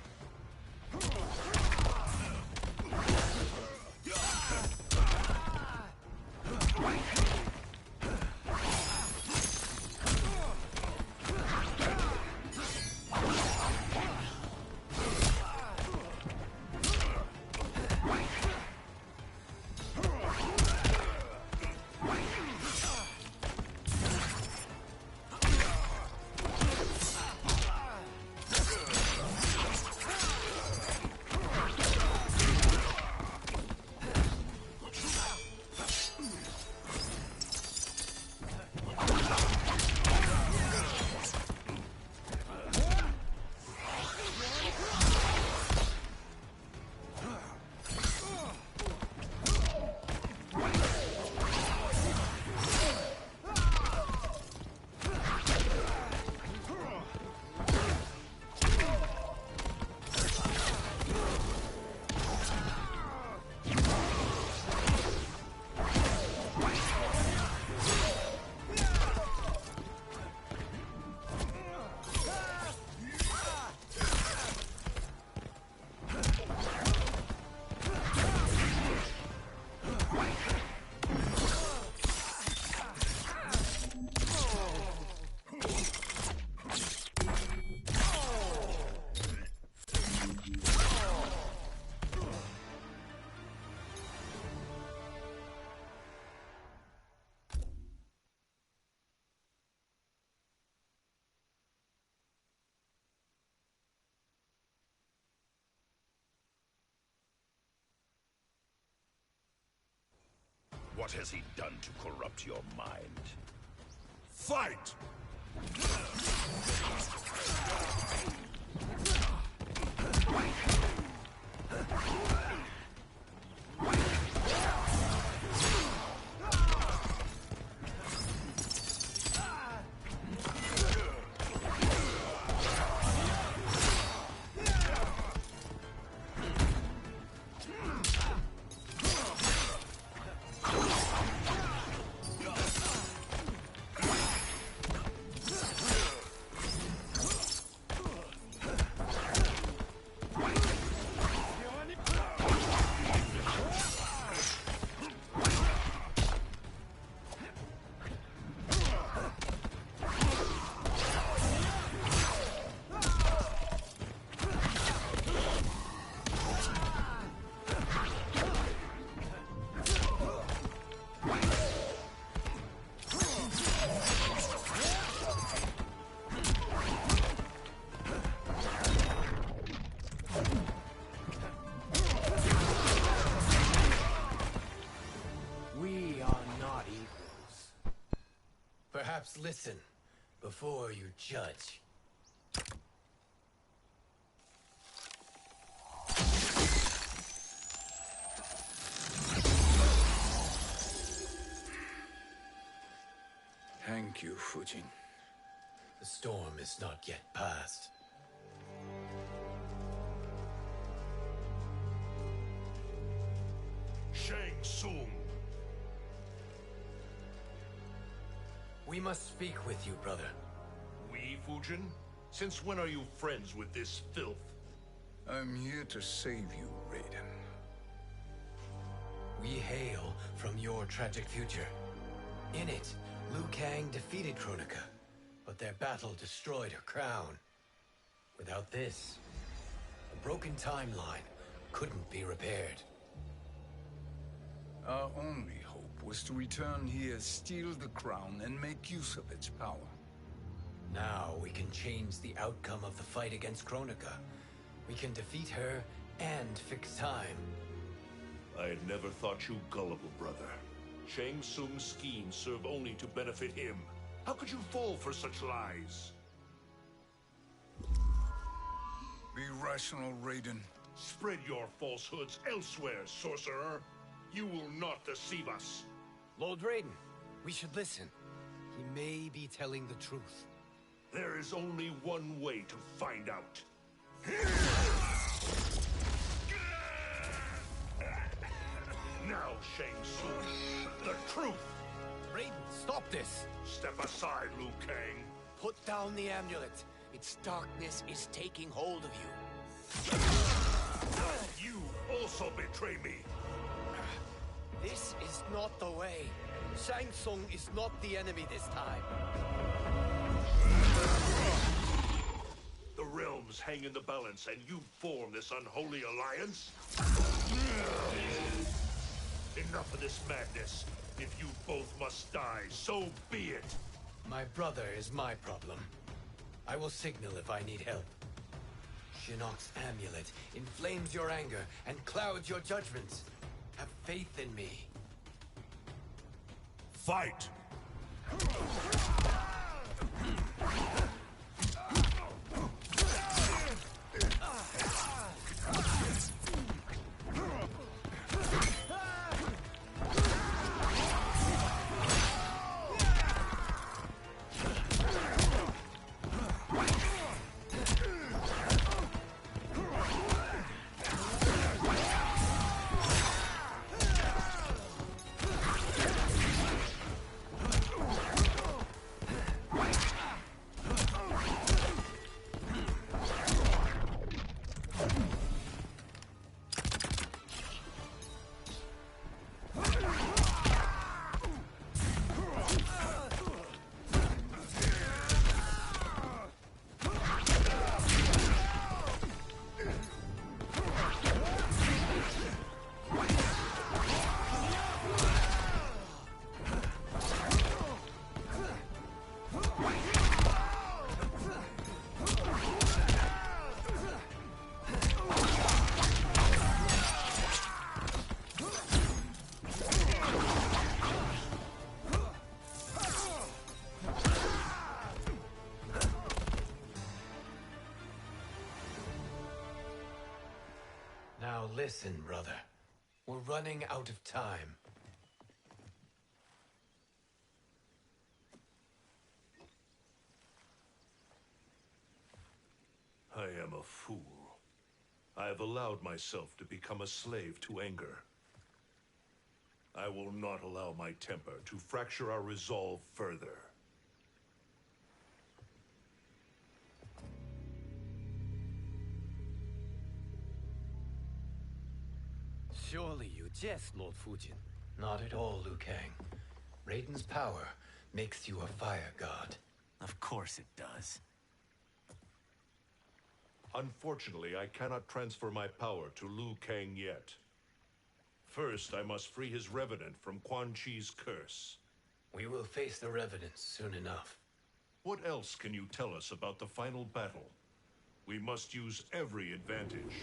What has he done to corrupt your mind? Fight! Perhaps listen before you judge. Thank you, Fujin. The storm is not yet past. Shang Tsung! We must speak with you, brother. We, Fujin? Since when are you friends with this filth? I'm here to save you, Raiden. We hail from your tragic future. In it, Liu Kang defeated Kronika, but their battle destroyed her crown. Without this, a broken timeline couldn't be repaired. Our only hope was to return here, steal the crown, and make use of its power. Now we can change the outcome of the fight against Kronika. We can defeat her and fix time. I had never thought you gullible, brother. Shang Tsung's schemes serve only to benefit him. How could you fall for such lies? Be rational, Raiden. Spread your falsehoods elsewhere, sorcerer. You will not deceive us. Lord Raiden, we should listen. He may be telling the truth. There is only one way to find out. Now, Shang Tsung, the truth! Raiden, stop this! Step aside, Liu Kang. Put down the amulet. Its darkness is taking hold of you. You also betray me. This is not the way. Shang Tsung is not the enemy this time. The realms hang in the balance, and you form this unholy alliance? Enough of this madness. If you both must die, so be it. My brother is my problem. I will signal if I need help. Shinnok's amulet inflames your anger and clouds your judgments. Have faith in me. Fight! Now listen, brother. We're running out of time. I am a fool. I have allowed myself to become a slave to anger. I will not allow my temper to fracture our resolve further. Surely you jest, Lord Fujin. Not at all, Liu Kang. Raiden's power makes you a fire god. Of course it does. Unfortunately, I cannot transfer my power to Liu Kang yet. First, I must free his Revenant from Quan Chi's curse. We will face the Revenants soon enough. What else can you tell us about the final battle? We must use every advantage.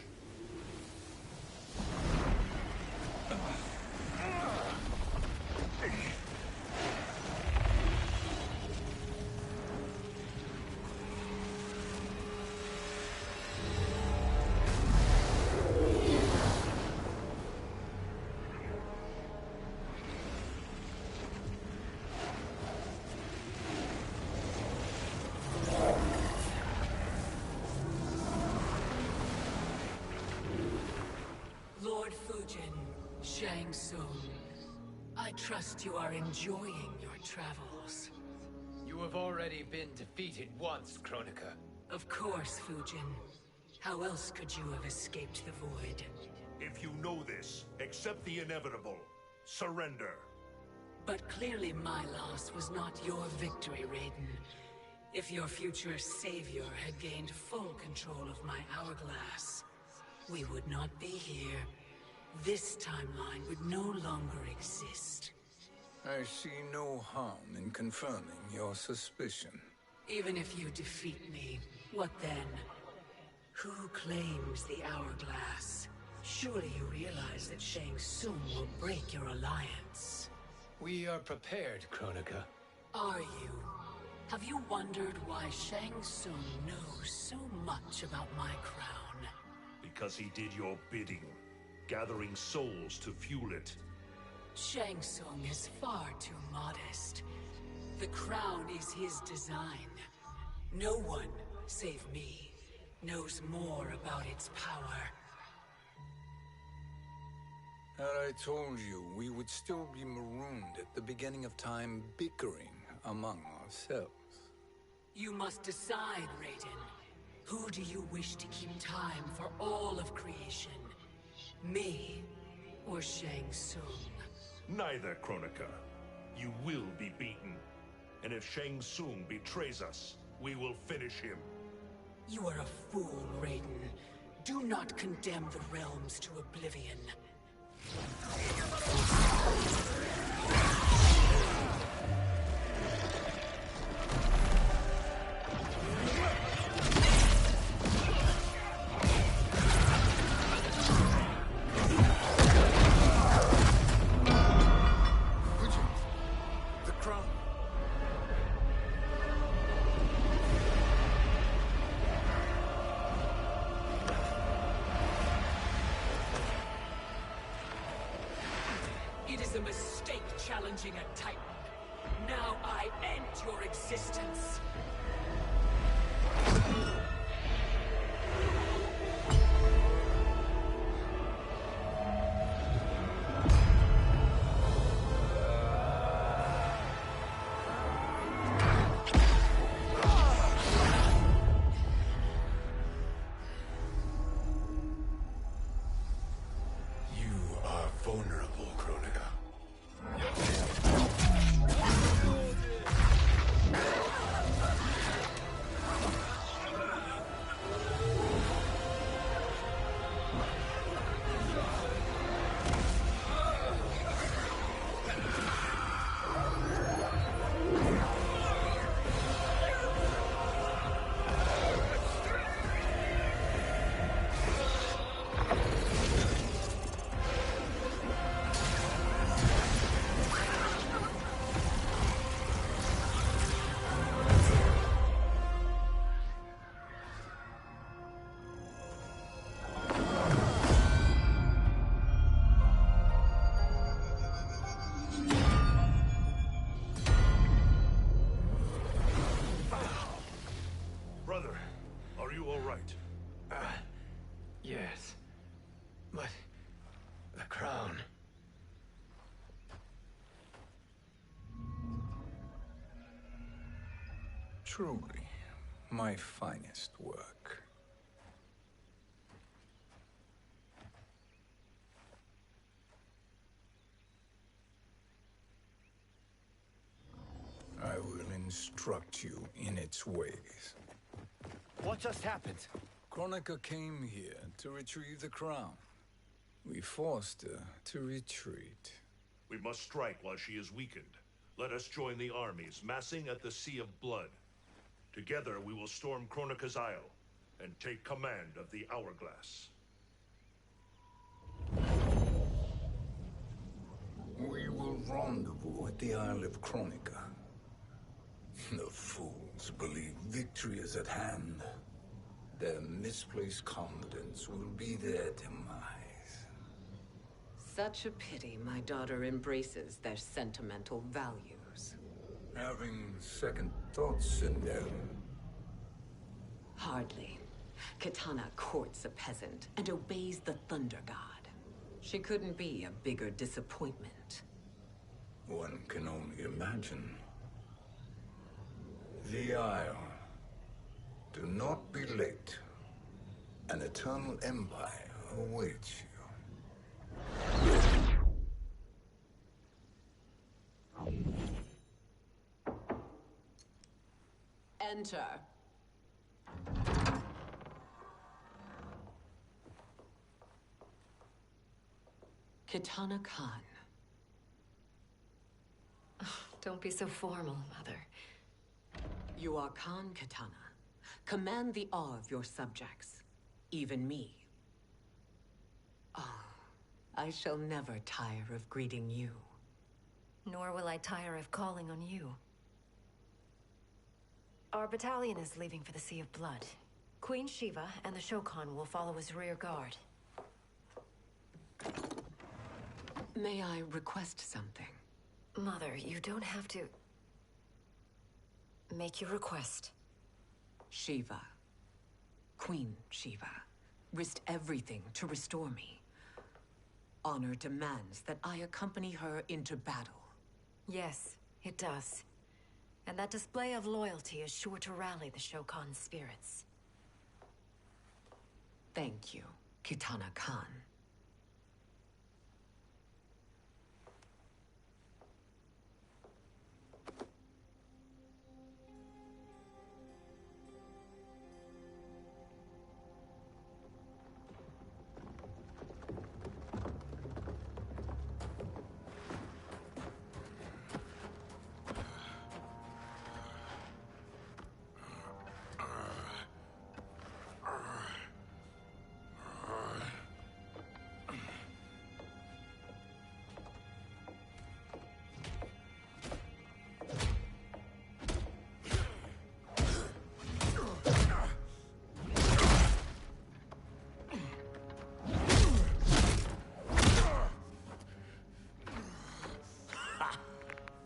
Lord Fujin, Shang Tsung, I trust you are enjoying your travels. You have already been defeated once, Kronika. Of course, Fujin. How else could you have escaped the void? If you know this, accept the inevitable. Surrender. But clearly my loss was not your victory, Raiden. If your future savior had gained full control of my hourglass, we would not be here. This timeline would no longer exist. I see no harm in confirming your suspicion. Even if you defeat me, what then? Who claims the hourglass? Surely you realize that Shang Tsung will break your alliance. We are prepared, Kronika. Are you? Have you wondered why Shang Tsung knows so much about my crown? Because he did your bidding, gathering souls to fuel it. Shang Tsung is far too modest. The crown is his design. No one, save me, knows more about its power. Had I told you, we would still be marooned at the beginning of time, bickering among ourselves. You must decide, Raiden. Who do you wish to keep time for all of creation? Me or Shang Tsung? Neither, Kronika. You will be beaten. And if Shang Tsung betrays us, we will finish him. You are a fool, Raiden. Do not condemn the realms to oblivion. It is a mistake challenging a Titan. Now I end your existence. You are vulnerable, Kronika. Brother, are you all right? Yes. But the crown. Truly, my finest work. I will instruct you in its ways. What just happened? Kronika came here to retrieve the crown. We forced her to retreat. We must strike while she is weakened. Let us join the armies, massing at the Sea of Blood. Together we will storm Kronika's Isle, and take command of the Hourglass. We will rendezvous at the Isle of Kronika. The fools believe victory is at hand. Their misplaced confidence will be their demise. Such a pity my daughter embraces their sentimental values. Having second thoughts, Sindel. Hardly. Kitana courts a peasant and obeys the Thunder God. She couldn't be a bigger disappointment. One can only imagine. The Isle. Do not be late. An eternal empire awaits you. Enter. Kitana Khan. Don't be so formal, Mother. You are Khan Kitana. Command the awe of your subjects. Even me. Oh, I shall never tire of greeting you. Nor will I tire of calling on you. Our battalion is leaving for the Sea of Blood. Queen Shiva and the Shokan will follow as rear guard. May I request something? Mother, you don't have to... make your request. Shiva. Queen Shiva. Risked everything to restore me. Honor demands that I accompany her into battle. Yes, it does. And that display of loyalty is sure to rally the Shokan's spirits. Thank you, Kitana Khan.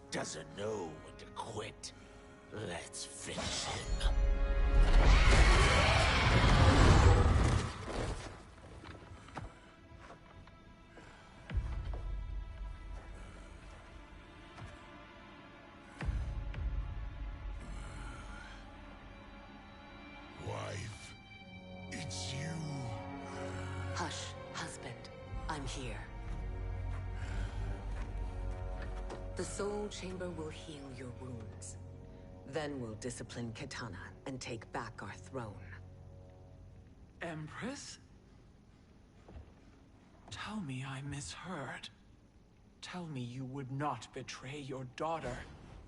Doesn't know when to quit. Let's finish him. Wife, it's you. Hush, husband. I'm here. The Soul Chamber will heal your wounds. Then we'll discipline Kitana and take back our throne. Empress? Tell me I misheard. Tell me you would not betray your daughter.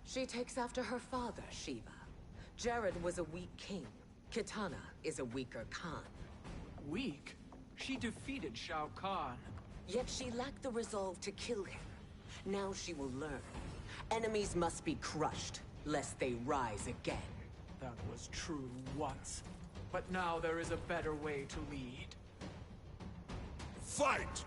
She takes after her father, Shiva. Jared was a weak king. Kitana is a weaker Khan. Weak? She defeated Shao Kahn. Yet she lacked the resolve to kill him. Now she will learn. Enemies must be crushed, lest they rise again. That was true once. But now there is a better way to lead. Fight!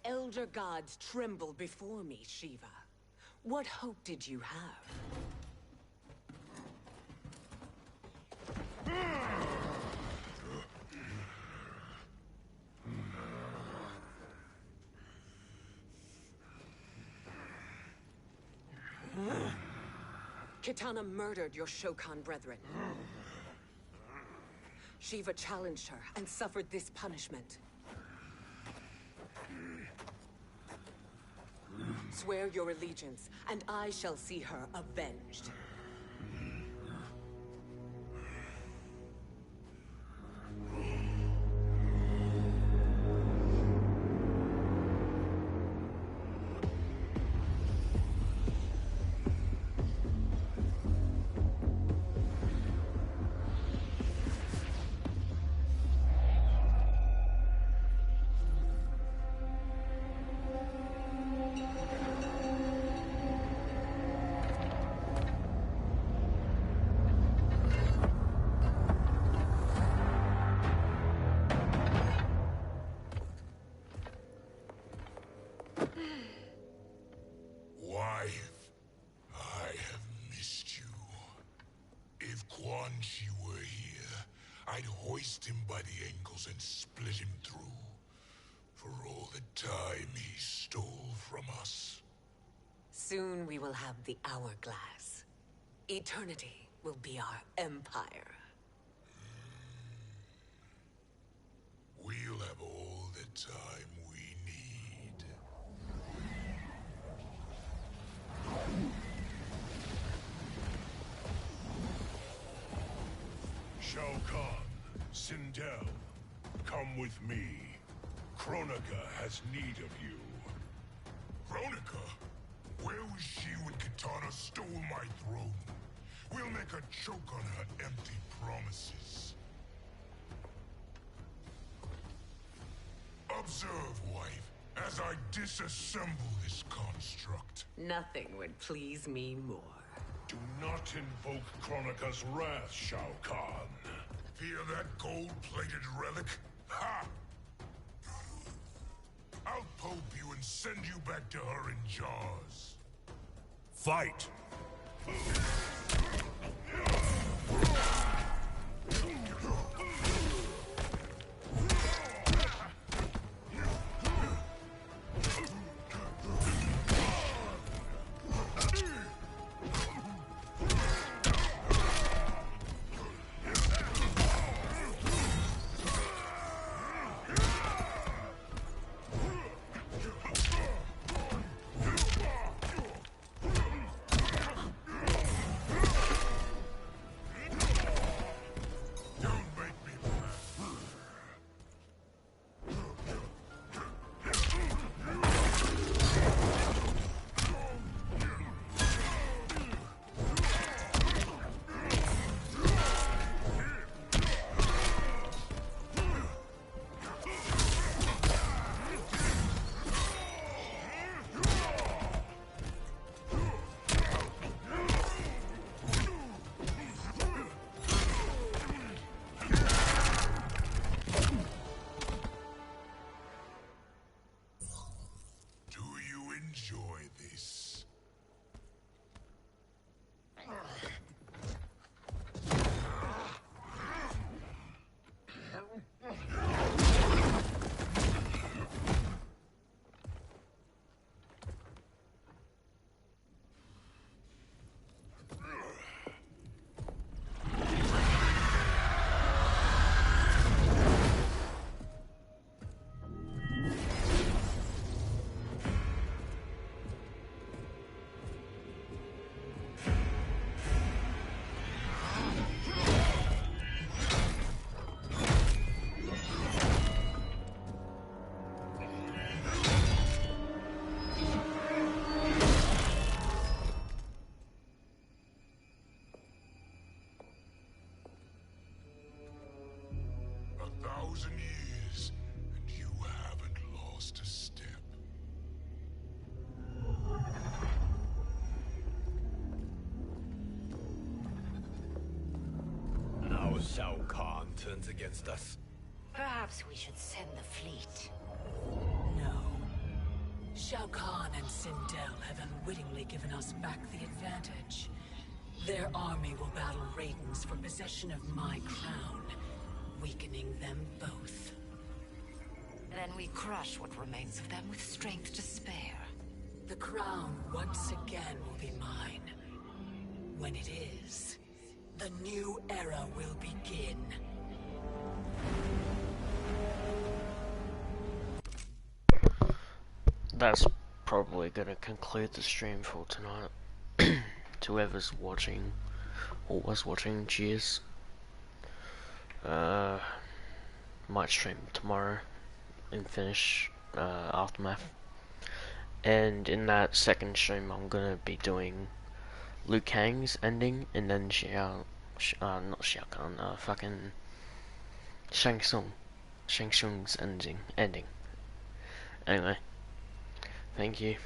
Elder gods tremble before me, Shiva. What hope did you have? Kitana murdered your Shokan brethren. Shiva challenged her and suffered this punishment. Swear your allegiance, and I shall see her avenged. Wife, I have missed you. If Quan Chi were here, I'd hoist him by the ankles and split him through. For all the time he stole from us. Soon we will have the hourglass. Eternity will be our empire. We'll have all the time we need. Shao Kahn, Sindel, come with me. Kronika has need of you. Kronika? Where was she when Kitana stole my throne? We'll make her choke on her empty promises. Observe, wife, as I disassemble this construct. Nothing would please me more. Do not invoke Kronika's wrath, Shao Kahn. Fear that gold-plated relic? Ha! I'll pope you and send you back to her in jars. Fight! Years, and you haven't lost a step. Now Shao Kahn turns against us. Perhaps we should send the fleet. No. Shao Kahn and Sindel have unwittingly given us back the advantage. Their army will battle Raidens for possession of my crown, weakening them both. Then we crush what remains of them with strength to spare. The crown once again will be mine. When it is, the new era will begin. that's probably gonna conclude the stream for tonight. To whoever's watching or was watching, cheers. Might stream tomorrow and finish Aftermath. And in that second stream, I'm gonna be doing Liu Kang's ending, and then not Shao Kahn, fucking Shang Tsung's ending. Anyway, thank you.